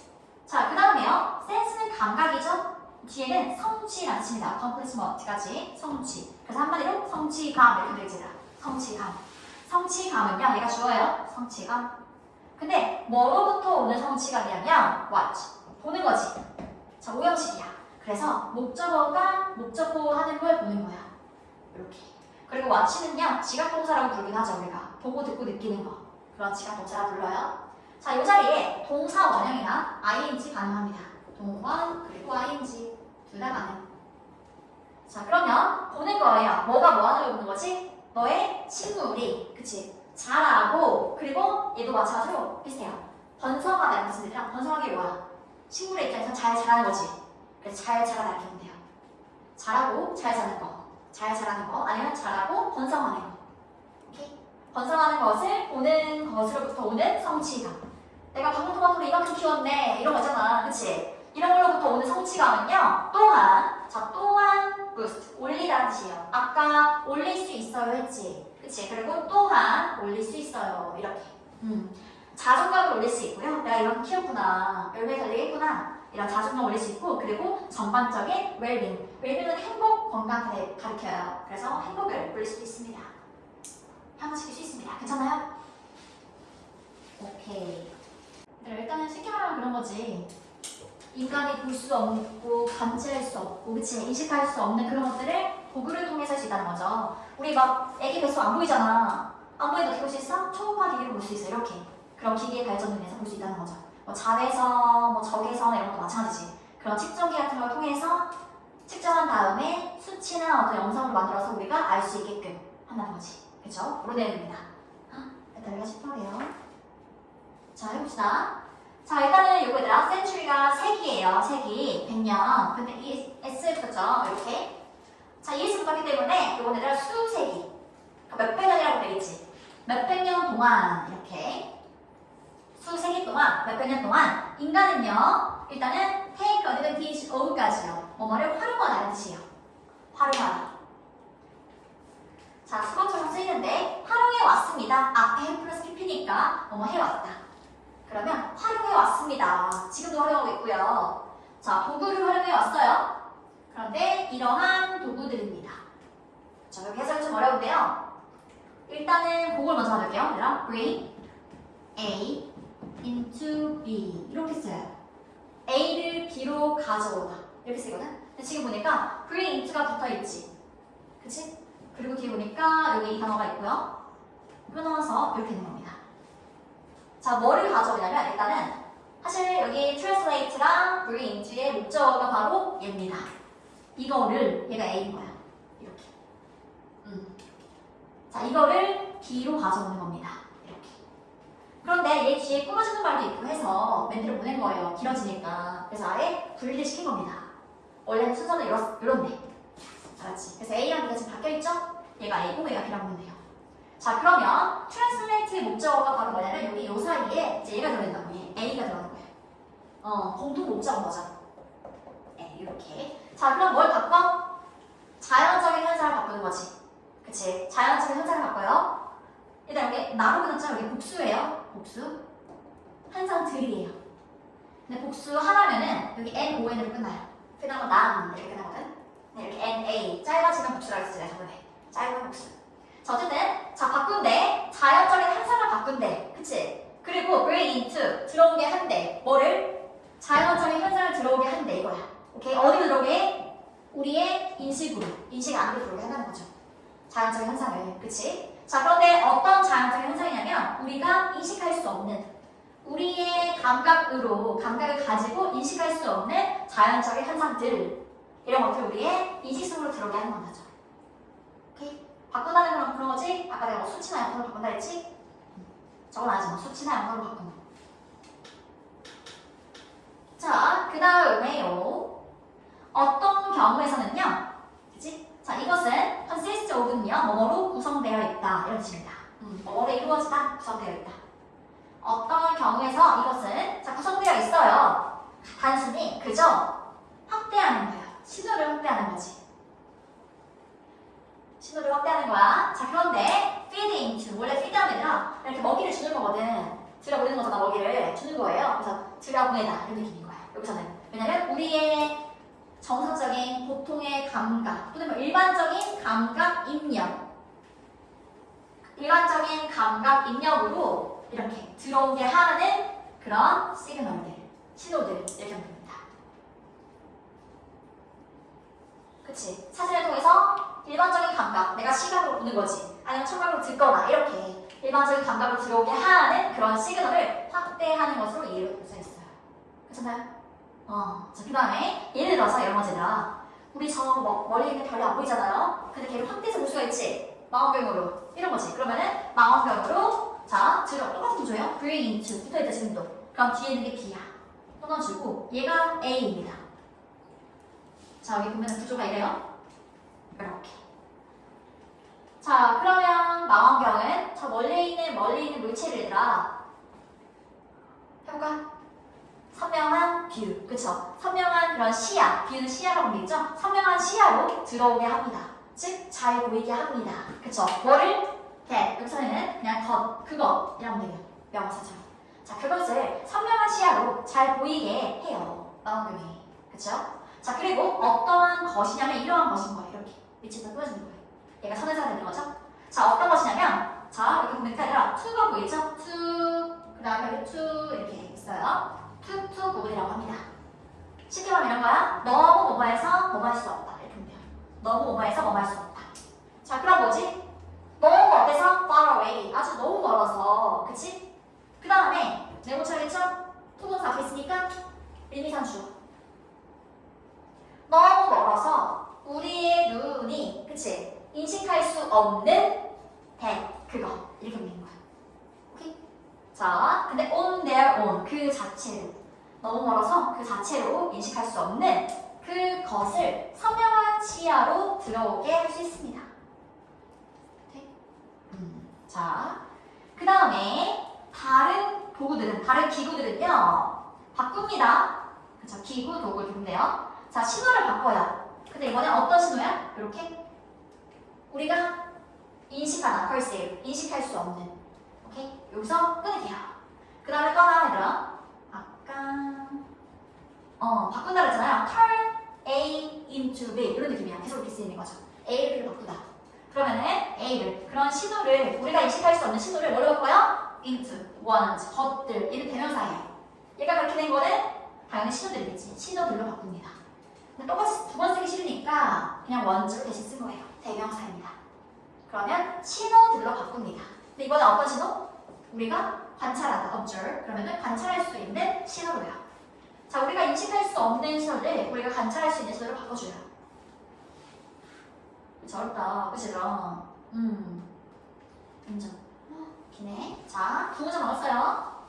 자, 그 다음에요. 센스는 감각이죠? 뒤에는 성취라는 뜻입니다. accomplishment까지 성취. 그래서 한마디로 성취감 이렇게 되어있잖아. 성취감. 성취감은요, 얘가 주어요. 성취감. 근데 뭐로부터 오는 성취감이냐면 what? 보는 거지. 자, 오형식이야. 그래서 목적어가 목적보 하는 걸 보는 거야. 이렇게. 그리고 watch는요, 지각동사라고 부르긴 하죠, 우리가. 보고 듣고 느끼는 거. 그런 지각동사라 불러요. 자, 이 자리에 동사 원형이나 ing 가능합니다. 동원 그리고 ing 둘 다 가능. 자, 그러면 보는 거예요. 뭐가 뭐 하는 걸 보는 거지? 너의 친구들이, 그치? 잘하고, 그리고 얘도 마찬가지로 비슷해요. 번성하다는 뜻이랑 번성하기 뭐야? 친구의 입장에서 잘 자라는 거지. 그래서 잘 자라다 이렇게 보면 돼요. 잘하고 잘 자는 거, 잘 자라는 거, 아니면 잘하고 번성하는 거. 오케이? 번성하는 것을 보는 것으로부터 오는 성취감. 내가 방울토마토를 이만큼 키웠네 이런 거잖아, 그치? 이런 걸로부터 오는 성취감은요, 또한 boost, 올리라는 뜻이에요. 아까 올릴 수 있어요 했지, 그치? 그리고 또한 올릴 수 있어요, 이렇게. 자존감을 올릴 수 있고요. 내가 이만큼 키웠구나, 열매 달리게 했구나, 이런 자존감 올릴 수 있고, 그리고 전반적인 웰빙. 웰빙은 행복, 건강을 가리켜요. 그래서 행복을 올릴 수도 있습니다. 향상시킬 수 있습니다. 괜찮아요? 오케이. 일단은 쉽게 말하면 그런 거지. 인간이 볼 수 없고 감지할 수 없고, 그치? 인식할 수 없는 그런 것들을 도구를 통해서 할 수 있다는 거죠. 우리 막 애기 뱃속 안 보이잖아. 안 보이는데 어떻게 볼 수 있어? 초음파 기기로 볼 수 있어. 이렇게. 그런 기기의 발전을 위해서 볼 수 있다는 거죠. 뭐 자외선, 뭐 적외선 이런 것도 마찬가지지. 그런 측정기 같은 걸 통해서 측정한 다음에 수치나 어떤 영상을 만들어서 우리가 알 수 있게끔 한다는 거지. 그쵸? 그런 내용입니다. 일단 우리가 싶어요. 자, 해봅시다. 자, 일단은 요거 얘들아, 센츄리가 세기예요. 세기, 100년. 근데 이 S 붙었죠? 이렇게. 자, ES 붙었기 때문에 요거 얘들아 수세기. 몇백 년이라고 되겠지. 몇백 년 동안 이렇게 수세기 동안, 몇백 년 동안 인간은요, 일단은 take advantage of까지요. 뭐뭐를 활용하다는 뜻이에요. 활용하다. 자, 수거처럼 쓰이는데 활용해 왔습니다. 앞에 해 플러스 PP니까 뭐뭐 해왔다. 그러면 활용해 왔습니다. 지금도 활용하고 있고요. 자, 도구를 활용해 왔어요. 그런데 이러한 도구들입니다. 자, 여기 해석이 좀 어려운데요. 일단은 그걸 먼저 만들게요. 얘들아, bring A into B 이렇게 써요. A를 B로 가져오다 이렇게 쓰거든. 근데 지금 보니까 bring into가 붙어있지, 그치? 그리고 뒤에 보니까 여기 이 단어가 있고요. 끊어서 이렇게 있는 겁니다. 자, 뭐를 가져오냐면 일단은 사실 여기 translate랑 bring into의 목적어가 바로 얘입니다. 이거를 얘가 A인 거야. 이렇게. 자, 이거를 B로 가져오는 겁니다. 이렇게. 그런데 얘 뒤에 꾸며주는 말도 있고 해서 멘트를 보낸 거예요. 길어지니까. 그래서 아예 분리를 시킨 겁니다. 원래는 순서는 이런데. 알았지? 그래서 A랑 B가 지금 바뀌어있죠? 얘가 A고 얘가 B라고 하면 돼요. 자, 그러면 translate의 목적어가 바로 뭐냐면 여기 요 사이에 이제 얘가 들어간다고. A가 들어가는 거예요. 공통 목적어 버전. 네, 이렇게. 자, 그럼 뭘 바꿔? 자연적인 현상을 바꾸는 거지. 그치? 자연적인 현상을 바꿔요. 일단 여기 나로 끝났죠? 여기 복수예요. 복수. 현상들이에요. 근데 복수 하나면은 여기 NON으로 끝나요. 끝나고 난 이렇게 끝나거든. 이렇게 NA 짧아지면 복수라고 했어요. 저번에. 짧은 복수. 자, 어쨌든 자, 바꾼대. 자연적인 현상을 바꾼대. 그치? 그리고 bring into 들어오게 한대. 뭐를? 자연적인 현상을 들어오게 한대. 이거야. 오케이? 어디로 들어오게? 우리의 인식으로. 인식 안으로 들어오게 한다는 거죠. 자연적인 현상을. 그치? 자, 그런데 어떤 자연적인 현상이냐면 우리가 인식할 수 없는, 우리의 감각을 가지고 인식할 수 없는 자연적인 현상들, 이런 것들 우리의 인식 속으로 들어오게 하는 거죠. 오케이? 바꾼다는 건 그런 거지? 아까 내가 뭐 수치나 영상으로 바꾼다 했지? 저건 아니지, 뭐 수치나 영상으로 바꾼다. 자, 그 다음에요. 어떤 경우에서는요, 그치? 자, 이것은 consist of는요, 뭐뭐로 구성되어 있다. 이런 뜻입니다. 뭐뭐로 이루어지다, 구성되어 있다. 어떤 경우에서 이것은 자, 구성되어 있어요. 단순히 그저 확대하는 거예요. 신호를 확대하는 거지. 신호를 확대하는 거야. 자, 그런데 feed into, 원래 feed하면 아니라 이렇게 먹이를 주는 거거든. 들여보내는 거잖아, 먹이를 주는 거예요. 그래서 들여보내다 이런 느낌인 거야. 여기서는. 왜냐면 우리의 정상적인 보통의 감각 또는 뭐 일반적인 감각 입력, 일반적인 감각 입력으로 이렇게 들어오게 하는 그런 시그널들, 신호들 이렇게 하면 됩니다. 그치? 사진을 통해서 일반적인 감각, 내가 시각으로 보는 거지 아니면 청각으로 듣거나 이렇게 일반적인 감각으로 들어오게 하는 그런 시그널을 확대하는 것으로 이루어져 있어요. 괜찮나요? 자, 그 다음에 예를 들어서 이런 거잖아. 우리 저 머리에 있는 별이 안 보이잖아요. 근데 걔를 확대해서 볼 수가 있지. 망원경으로 이런 거지. 그러면은 망원경으로 자, 똑같은 구조예요. bring into 붙어있다 지금도. 그럼 뒤에 있는 게 B야. 끊어주고 얘가 A입니다. 자, 여기 보면 구조가 이래요. 이렇게. 자, 그러면 망원경은 저 멀리 있는 물체를 얘들아 해볼까? 선명한 뷰, 그쵸? 선명한 그런 시야, 뷰는 시야라고 되겠죠? 선명한 시야로 들어오게 합니다. 즉, 잘 보이게 합니다. 그쵸? 뭐를? 여기서는 그냥 그것 이라고 돼요. 명사처럼. 자, 그것을 선명한 시야로 잘 보이게 해요. 망원경이. 그쵸? 자, 그리고 어떠한 것이냐면 이러한 것인 거예요. 이렇게. 밑에서 보여주는 거예요. 얘가 선회사가 되는 거죠? 자, 어떤 것이냐면 자, 이렇게 보면 아니라 to가 보이죠? to, 그 다음에 to 이렇게 있어요. to 부분이라고 합니다. 쉽게 말하면 이런 거야. 너무 뭐뭐해서 뭐뭐할 수 없다. 이렇게 보면 돼요. 너무 뭐뭐해서 뭐뭐할 수 없다. 자, 그럼 뭐지? 너무 멀어서 far away. 아주 너무 멀어서. 그치? 그 다음에 네모처리죠? 투동사 앞에 있으니까 밀미산 주어. 너무 멀어서 우리의 눈이 그치? 인식할 수 없는 그거. 이렇게 보는 거야. 오케이? 자, 근데 on their own. 그 자체로. 너무 멀어서 그 자체로 인식할 수 없는 그것을 선명한 시야로 들어오게 할 수 있습니다. 오케이? 자, 그 다음에 다른 도구들은, 다른 기구들은요, 바꿉니다. 그쵸? 기구, 도구 이렇게 보면 자, 신호를 바꿔요. 근데 이번엔 어떤 신호야? 이렇게 우리가 인식하다, perceive, 인식할 수 없는. 오케이? 여기서 끊을게요. 그 다음에 또 하나 얘들아. 아까 바꾼다 그랬잖아요. turn A into B 이런 느낌이야. 계속 이렇게 쓰이는 거죠. A를 B로 바꾸다. 그러면은 A를 그런 신호를 우리가 인식할 수 없는 신호를 뭐로 바꿔요? into, want, 것들 이런 대명사예요. 얘가 그렇게 된 거는 당연히 신호들이겠지. 신호들로 바꿉니다. 근데 똑같이 두 번 쓰기 싫으니까 그냥 원주로 대신 쓴 거예요. 대명사입니다. 그러면 신호들로 바꿉니다. 근데 이번에 어떤 신호? 우리가 관찰하다, observe. 그러면은 관찰할 수 있는 신호로요. 자, 우리가 인식할 수 없는 신호를 우리가 관찰할 수 있는 신호로 바꿔줘요. 그쵸, 어렵다. 그치, 그럼. 인정. 기네. 자, 두 문제 남았어요.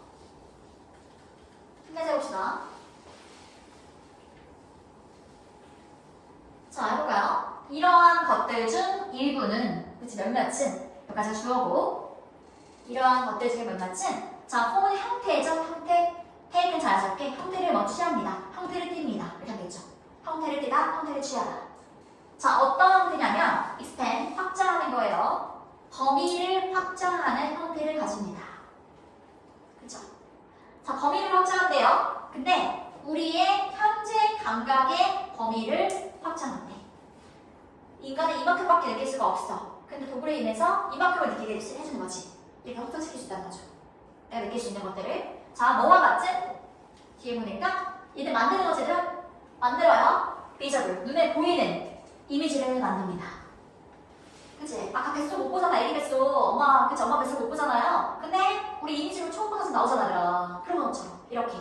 힘내서 해봅시다. 자, 해볼까요? 이러한 것들 중 일부는, 그치, 몇몇은, 여기까지 주어고, 이러한 것들 중에 몇몇은, 자, 폼은 형태죠, 형태. 테이크는 자연스럽게 형태를 뭐 취합니다. 형태를 띱니다. 이렇게 하면 되겠죠. 형태를 띠다, 형태를 취하다. 자, 어떤 형태냐면, expand, 확장하는 거예요. 범위를 확장하는 형태를 가집니다. 그쵸? 자, 범위를 확장한대요. 근데 우리의 현재 감각의 범위를 확장한대. 인간은 이만큼밖에 느낄 수가 없어. 근데 도구로 인해서 이만큼을 느끼게 해주는 거지. 이렇게 확장시킬 수 있다는 거죠. 내가 느낄 수 있는 것들을. 자, 너와 같은 뒤에 보니까 얘들 만드는 것들은 만들어요. 비저블, 눈에 보이는 이미지를 만듭니다. 그치? 아까 뱃속 못 보잖아, 애기 뱃속. 엄마, 그치? 엄마 뱃속 못 보잖아요. 근데 우리 이미지로 초음파 사진 나오잖아, 그런 것처럼. 이렇게.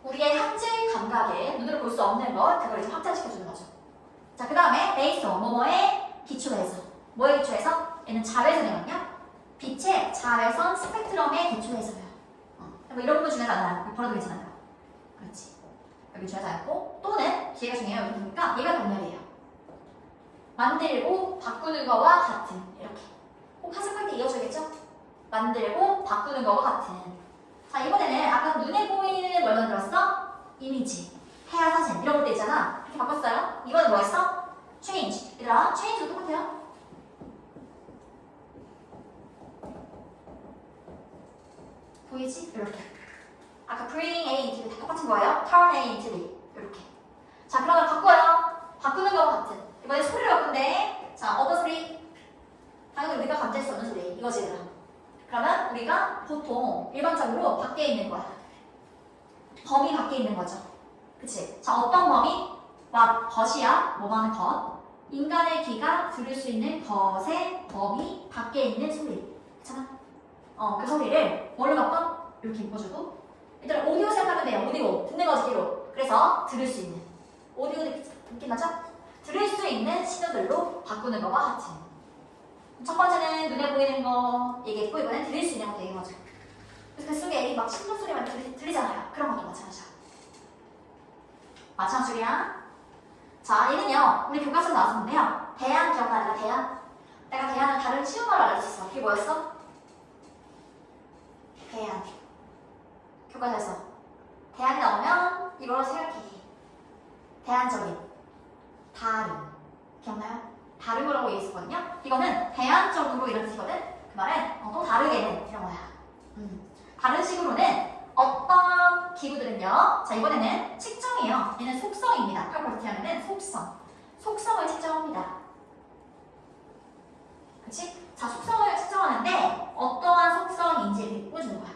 우리의 현재 감각에 눈으로 볼 수 없는 것, 그걸 이제 확장시켜주는 거죠. 자, 그 다음에 베이스 온, 뭐뭐의 기초에서. 뭐의 기초에서? 얘는 자외선이거든요. 빛의 자외선 스펙트럼의 기초에서요. 뭐 이런 거 중요하지 않아요. 벌어도 괜찮아요. 그렇지. 여기 중요하지 않고, 또는 뒤가 중요해요. 여기 보니까 얘가 단렬이에요. 만들고 바꾸는 거와 같은. 이렇게. 꼭 해석할 때 이어져야겠죠? 만들고 바꾸는 거와 같은. 자, 이번에는 아까 눈에 보이는 뭘 만들었어? 이미지, 해야 사진 이런 것도 있잖아. 이렇게 바꿨어요. 이번엔 뭐 했어? change. 얘들아, change도 똑같아요. 보이지? 이렇게. 아까 bring A into B 다 똑같은 거예요. turn A into B. 이렇게. 자, 그러면 바꿔요. 바꾸는 거와 같은. 이번에 소리를 바꾼대. 자, 어떤 소리? 당연히 우리가 감지할 수 없는 소리. 이거지, 얘들아. 그러면 우리가 보통 일반적으로 밖에 있는 거야. 범위 밖에 있는 거죠. 그치? 자, 어떤 범위? 것이야. 뭐만 것. 인간의 귀가 들을 수 있는 것의 범위 밖에 있는 소리. 괜찮아? 그 소리를 뭘로 바꿔? 이렇게 묶어주고. 일단 오디오 생각하면 돼요. 오디오. 듣는 거지, 귀로. 그래서 들을 수 있는. 오디오 느낌 나죠? 들을 수 있는 신호들로 바꾸는 거와 같은. 첫 번째는 눈에 보이는 거 얘기했고, 이번엔 들릴 수 있는 것도 얘기한 거죠. 그래서 그 속에 막 심장 소리만 들리잖아요. 그런 것도 마찬가지야. 마찬가지야. 자, 얘는요, 우리 교과서에 나왔었는데요. 대안 기억나요? 대안? 내가 대안은 다른 쉬운 말로 알려줬어. 그게 뭐였어? 대안. 교과서에서. 대안이 나오면 이걸 생각해. 대안적인. 다른. 기억나요? 다른 거라고 얘기했었거든요. 이거는 대안적으로 이런 뜻이거든. 그 말은 또 다르게는 이런 거야. 다른 식으로는 어떤 기구들은요. 자, 이번에는 측정이에요. 얘는 속성입니다. 프로퍼티 하면은 속성. 속성을 측정합니다. 그치? 자, 속성을 측정하는데 어떠한 속성인지를 보여주는 거야.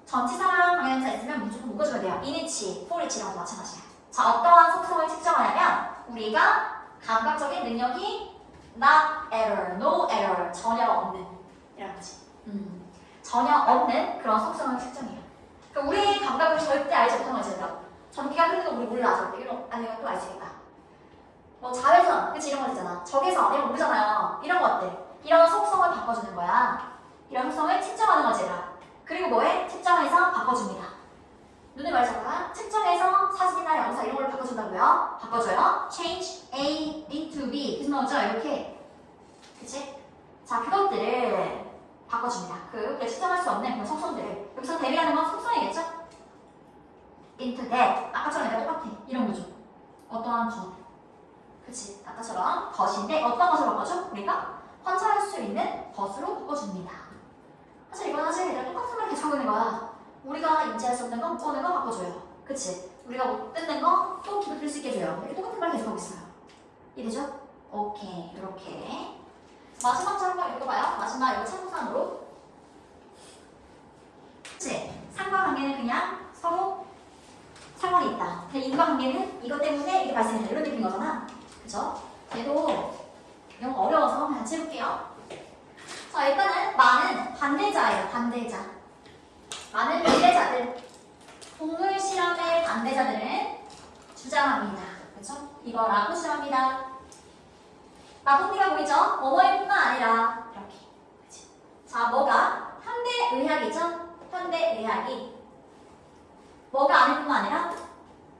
전치사랑 방향자 있으면 무조건 묶어줘야 돼요. inich, for이랑 마찬가지야. 자, 어떠한 속성을 측정하냐면 우리가 감각적인 능력이 not error, no error, 전혀 없는 이런 거지. 전혀 없는 그런 속성을 측정해요. 그러니까 우리의 감각을 절대 알지 못하는 거지. 전기가 흐르는 거 우리 몰라. 절대 이런 아니면 또 알 수 있겠다. 뭐 자외선, 그치 이런 거 있잖아. 적외선 이런 거 모르잖아요. 이런 것들, 이런 속성을 바꿔주는 거야. 이런 속성을 측정하는 거지. 그리고 뭐해? 측정해서 바꿔줍니다. 눈을 말자가 측정해서 사진이나 영상 이런 걸 바꿔준다고요? 바꿔줘요. change A into B. 계속 나오죠? 이렇게. 그치? 자, 그것들을 바꿔줍니다. 그 측정할 수 없는 그런 속성들을. 여기서 대비하는 건 속성이겠죠? into that. 아까처럼 얘가 똑같아. 이런 거죠. 어떠한 것. 그치? 아까처럼 것인데 어떤 것을 바꿔줘? 우리가 환자할 수 있는 것으로 바꿔줍니다. 사실 이건 사실 얘들아 똑같은 말 계속 하는 거야. 우리가 인지할 수 없는 거, 못 보는 거 바꿔줘요. 그치? 우리가 못 듣는 거 또 귀도 들을 수 있게 해줘요. 이렇게 똑같은 말 계속하고 있어요. 이해되죠? 오케이, 이렇게. 마지막 장 한번 읽어봐요. 마지막 이거 참고상으로. 그치? 상관관계는 그냥 서로 상관이 있다. 근데 인과관계는 이것 때문에 이게 발생했다. 이런 느낌인 거잖아. 그쵸? 얘도 영어 어려워서 그냥 같이 해볼게요. 자, 일단은 많은 반대자예요. 반대자. 많은 반대자들. 동물 실험의 반대자들은 주장합니다. 그쵸? 이거 라고 주장합니다. 라고니가 보이죠? 뭐뭐일 뿐만 아니라 이렇게. 그치? 자, 뭐가? 현대의학이죠? 현대의학이 뭐가 아닐 뿐만 아니라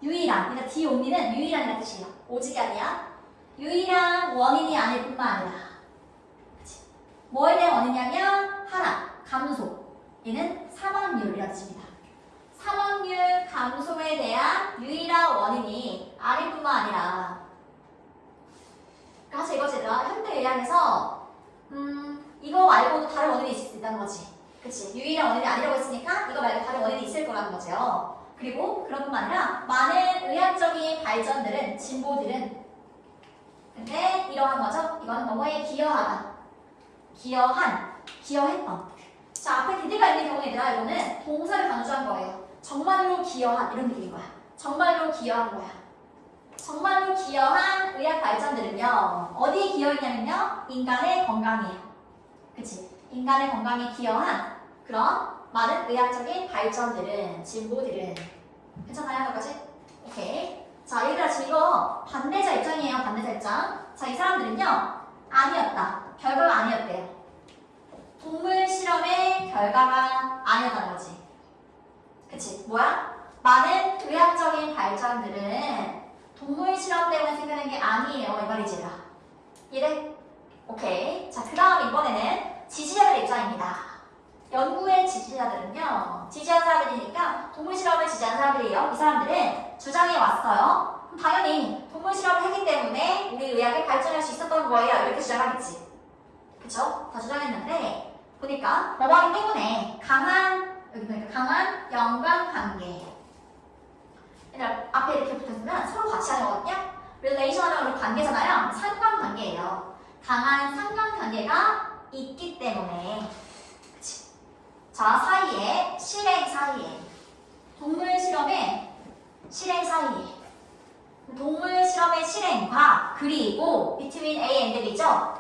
유일한, 그러니까 the only는 유일한이라는 뜻이에요. 오직이 아니야. 유일한 원인이 아닐 뿐만 아니라. 그치? 뭐에 대한 원인이냐면 하나, 감소. 얘는 사망률이라는 뜻입니다. 사망률 감소에 대한 유일한 원인이 아닐 뿐만 아니라. 사실 이거 제가 현대의학에서 이거 말고도 다른 원인이 있을 수 있다는 거지. 그치? 유일한 원인이 아니라고 했으니까 이거 말고 다른 원인이 있을 거라는 거죠. 그리고 그런 뿐만 아니라 많은 의학적인 발전들은, 진보들은 근데 이러한 거죠. 이거는 뭐뭐에 기여하다. 기여했던. 자, 앞에 디드가 있는 경우에 얘들아 이거는 동사를 강조한 거예요. 정말로 기여한 이런 느낌인 거야. 정말로 기여한 거야. 정말로 기여한 의학 발전들은요, 어디에 기여했냐면요, 인간의 건강이에요. 그치? 인간의 건강에 기여한 그런 많은 의학적인 발전들은, 진보들은. 괜찮아요, 여기까지? 오케이. 자, 얘들아, 지금 이거 반대자 입장이에요, 반대자 입장. 자, 이 사람들은요, 아니었다. 결과가 아니었대요. 동물 실험의 결과가 아니었다는 거지. 그치? 뭐야? 많은 의학적인 발전들은 동물 실험 때문에 생기는 게 아니에요. 이 말이지. 이래? 오케이. 자, 그 다음 이번에는 지지자들 입장입니다. 연구의 지지자들은요, 지지한 사람들이니까 동물 실험을 지지한 사람들이에요. 이 사람들은 주장해 왔어요. 그럼 당연히 동물 실험을 했기 때문에 우리 의학이 발전할 수 있었던 거예요. 이렇게 주장하겠지. 그쵸? 다 주장했는데, 보니까 뭐하기 때문에 여기 보니까 강한 연관관계. 얘들아, 앞에 이렇게 붙어있으면 서로 같이 하는 거거든요. relation 하면 관계잖아요. 상관관계예요. 강한 상관관계가 있기 때문에. 그치? 자, 사이에, 실행 사이에. 동물 실험의 실행 사이에. 동물 실험의 실행과 그리고 between A and B죠.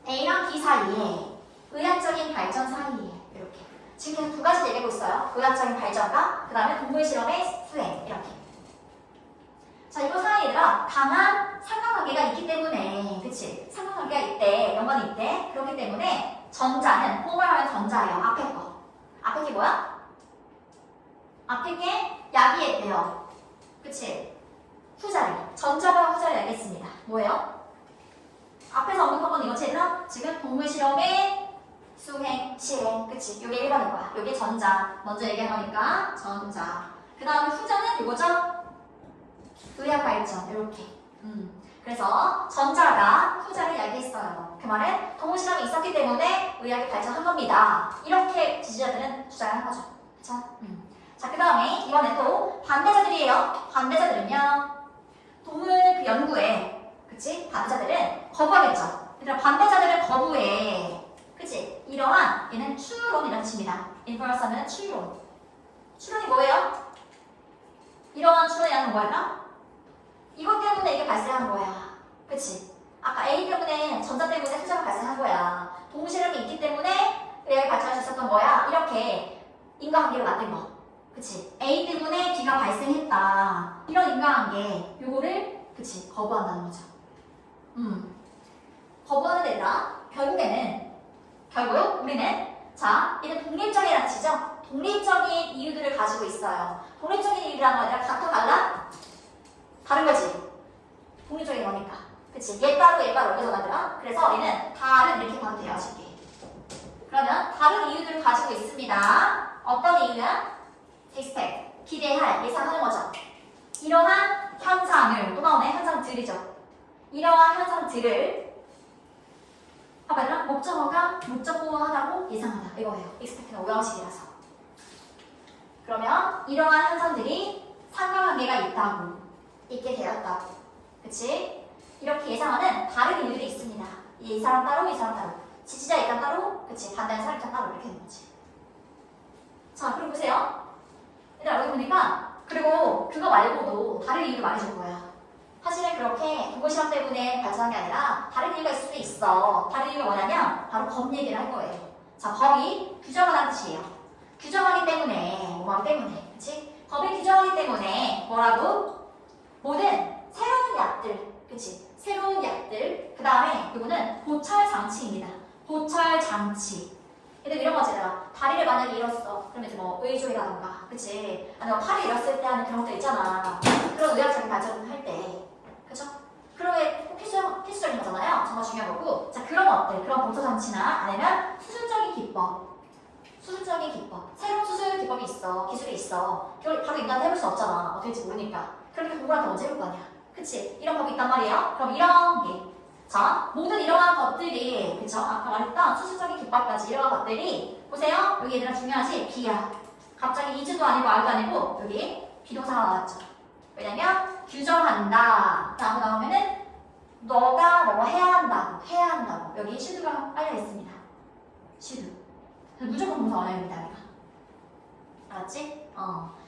A랑 B 사이에. 의학적인 발전 사이에. 이렇게. 지금 계속 두 가지 얘기하고 있어요. 의학적인 발전과 그 다음에 동물 실험의 수행. 이렇게. 자, 이거 사이에 얘들아, 강한 상관관계가 있기 때문에, 그치? 상관관계가 있대, 연관이 있대. 그렇기 때문에 전자는, 포괄하면 전자예요. 앞에 거. 앞에 게 뭐야? 앞에 게 야기했대요. 그치? 후자리. 전자가 후자리 야기했습니다. 뭐예요? 앞에서 언급한 건 이거지, 얘들아? 지금 동물 실험의 수행, 실행. 그치? 요게 1번인 거야. 요게 전자. 먼저 얘기한 거니까 전자. 그 다음에 후자는 이거죠? 의학 발전. 이렇게. 그래서 전자가 후자를 야기했어요. 그 말은 동물 실험이 있었기 때문에 의학이 발전한 겁니다. 이렇게 지지자들은 주장하는 거죠. 그쵸? 자, 그 다음에 이번에 또 반대자들이에요. 반대자들은요, 동물 그 연구에, 그치? 반대자들은 거부하겠죠. 그러니까 반대자들은 거부해. 그치? 이러한, 얘는 추론이라는 뜻입니다. 인퍼런스는 추론. 추론이 뭐예요? 이러한 추론이라는 뭐야? 이것 때문에 이게 발생한 거야. 그치? 아까 A 때문에, 전자 때문에 후자가 발생한 거야. 동물 실험이 있기 때문에 의학이 발전할 수 있었던 거야. 이렇게 인과관계를 만든 거. 그치? A 때문에 B가 발생했다. 이런 인과관계, 요거를, 그치? 거부한다는 거죠. 거부하는 데다 결국 우리는, 자, 얘는 독립적이라는 뜻이죠? 독립적인 이유들을 가지고 있어요. 독립적인 이유라는 건 아니라 같아 달라? 다른 거지. 독립적인 거니까. 그치? 얘 따로 여기서 만들어. 그래서 얘는 다른 이렇게 봐도 돼요. 쉽게. 그러면 다른 이유들을 가지고 있습니다. 어떤 이유야? expect. 기대할, 예상하는 거죠. 이러한 현상을, 또 나오네. 현상들이죠. 이러한 현상들을 얘들아, 목적어가 목적어하다고 예상하다. 이거예요. expect는 오형식이라서. 그러면 이러한 현상들이 상관관계가 있게 되었다고. 그치? 이렇게 예상하는 다른 이유들이 있습니다. 이 사람 따로, 이 사람 따로. 지지자 입장 따로, 그치? 반대하는 사람 입장 따로 이렇게 되는 거지. 자, 그럼 보세요. 얘들아, 여기 보니까 그리고 그거 말고도 다른 이유를 말해줄 거야. 사실은 그렇게 동물 실험 때문에 발전한 게 아니라 다른 이유가 있을 수도 있어. 다른 이유가 뭐냐면 바로 법 얘기를 할 거예요. 자, 법이 규정하는 뜻이에요. 규정하기 때문에, 뭐하기 때문에, 그치? 법이 규정하기 때문에 뭐라고? 모든 새로운 약들, 그치? 새로운 약들, 그 다음에 이거는 보철 장치입니다. 보철 장치. 얘들 이런 거잖아. 다리를 만약에 잃었어. 그러면 이제 뭐 의조이라던가, 그치? 아니면 팔을 잃었을 때 하는 그런 것도 있잖아. 그런 의학적인 발전을 할 때. 그쵸? 그런 게 꼭 필수적인 거잖아요. 정말 중요한 거고. 자, 그런 것들, 그런 보철 장치나 아니면 수술적인 기법. 수술적인 기법. 새로운 수술 기법이 있어. 기술이 있어. 그걸 바로 인간은 해볼 수 없잖아. 어떻게 될지 모르니까. 그러니까 공부한테 언제 해볼 거 아니야. 그치? 이런 법이 있단 말이에요. 그럼 이런 게. 자, 모든 이러한 것들이, 그쵸? 아까 말했던 수술적인 기법까지 이러한 것들이, 보세요. 여기 얘들아 중요하지? B야. 갑자기 is도 아니고 R도 아니고, 여기 비동사가 나왔죠. 왜냐면, 규정한다. 다음 나오면은, 너가 뭐 해야 한다고. 여기 should가 깔려 있습니다. should. 무조건 동사 원형입니다. 알았지?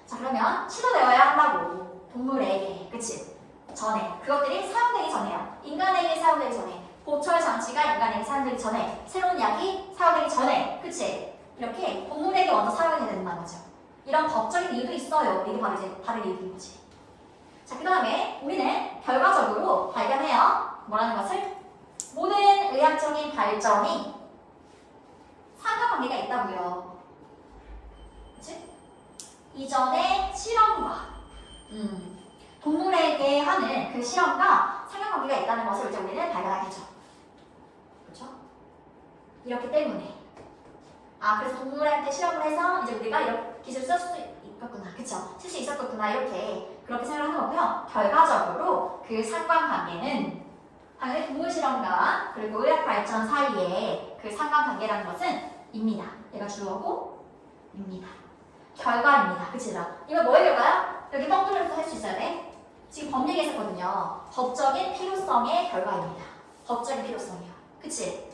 자, 그러면 시도되어야 한다고. 동물에게. 그치? 전에. 그것들이 사용되기 전에요. 인간에게 사용되기 전에. 보철 장치가 인간에게 사용되기 전에. 새로운 약이 사용되기 전에. 그치? 이렇게 동물에게 먼저 사용이 된다는 거죠. 이런 법적인 이유도 있어요. 이게 바로 이제 다른 이유인 거지. 자, 그 다음에 우리는 결과적으로 발견해요. 뭐라는 것을? 모든 의학적인 발전이 상관관계가 있다고요. 그치? 이전의 실험과 동물에게 하는 그 실험과 상관관계가 있다는 것을 이제 우리는 발견하겠죠. 그렇죠? 이렇기 때문에 그래서 동물한테 실험을 해서 이제 우리가 이런 기술을 쓸 수 있겠구나. 그쵸? 쓸 수 있었겠구나. 이렇게 그렇게 생각을 하는 거고요. 결과적으로 그 상관관계는 당연히 동물 실험과 그리고 의학 발전 사이에 그 상관관계라는 것은 입니다. 얘가 주어고 입니다. 결과입니다. 그치? 이건 뭐의 결과야? 여기 뻥 뚫려서 할 수 있어야 돼. 지금 법 얘기했었거든요. 법적인 필요성의 결과입니다. 법적인 필요성이요. 그치?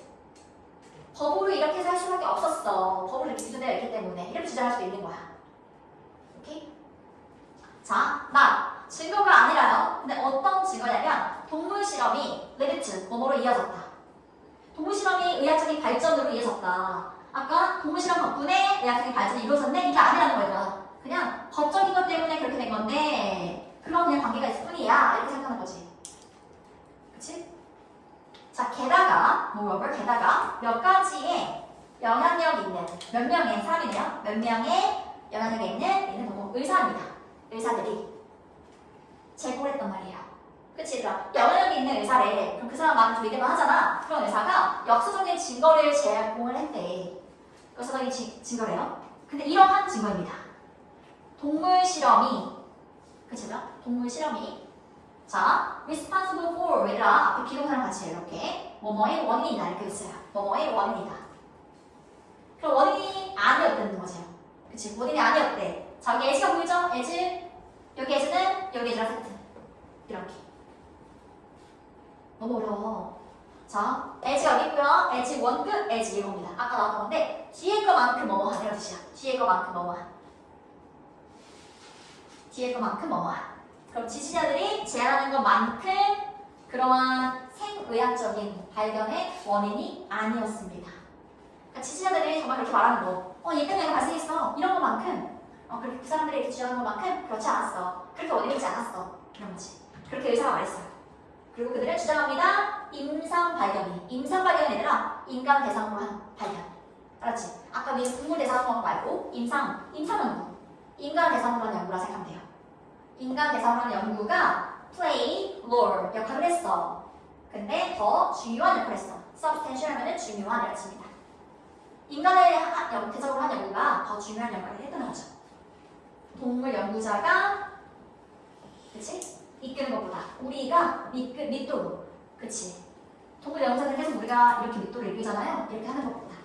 법으로 이렇게 해서 할 수밖에 없었어. 법으로 이렇게 규정되어 있기 때문에 이렇게 주장할 수도 있는 거야. 오케이? 자, 나 증거가 아니라요. 근데 어떤 증거냐면 동물 실험이 레비트 뭐뭐로 이어졌다. 동물 실험이 의학적인 발전으로 이어졌다. 아까 동물 실험 덕분에 의학적인 발전이 이루어졌네? 이게 아니라는 거예요. 그냥 법적인 것 때문에 그렇게 된 건데 그런 그냥 관계가 있을 뿐이야. 이렇게 생각하는 거지. 그치? 자, 게다가 몇 가지의 영향력 있는 몇 명의 사람이네요. 몇 명의 영향력이 있는 의사입니다. 의사들이 제공을 했단 말이에요. 그치? 영향력이 있는 의사래. 그럼 그 사람 말을 믿을만 하잖아. 그런 의사가 역사적인 증거를 제공을 했대. 역사적인 증거래요. 근데 이러한 증거입니다. 동물 실험이 자, responsible for 얘들아 앞에 비동사랑 같이 이렇게 뭐뭐의 원인이다 이렇게 있어요. 뭐뭐의 원인이다. 그럼 원인이 아니었다는 거죠. 그치? 원인이 아니었대. 자, 여기 H가 보이죠? H 여기 H는 여기 H랑 세트 이렇게. 너무 어려워. 자, H가 여기 있고요. H 원끝 H 이겁니다. 아까 나왔던 건데 뒤에 거만큼 뭐뭐한 이런 뜻이야. 뒤에 거만큼 뭐뭐한. 그럼 지시자들이 제안하는 것만큼 그러한 생의학적인 발견의 원인이 아니었습니다. 그러니까 지시자들이 정말 그렇게 말하는 거, 얘 때문에 발생했어. 이런 것만큼, 그렇게 그 사람들이 이렇게 주장하는 것만큼 그렇지 않았어. 그렇게 원인이지 않았어. 이런 거지. 그렇게 의사가 말했어요. 그리고 그들은 주장합니다. 임상 발견이 아니라 인간 대상으로 한 발견. 알았지? 아까 위에서 동물 대상으로 한 거 말고 임상 연구. 인간 대상으로 한 연구라 생각하면 돼요. 인간 대상으로 한 연구가 play role 역할을 했어. 근데 더 중요한 역할을 했어. substantial 하면은 중요한 이라는 뜻입니다. 인간의 대상으로 한 연구가 더 중요한 역할을 했다는 거죠. 동물 연구자가 그치? 이끄는 것보다 우리가 밑도로 그치? 동물 연구자들 계속 우리가 이렇게 밑도로 이끌잖아요. 이렇게 하는 것보다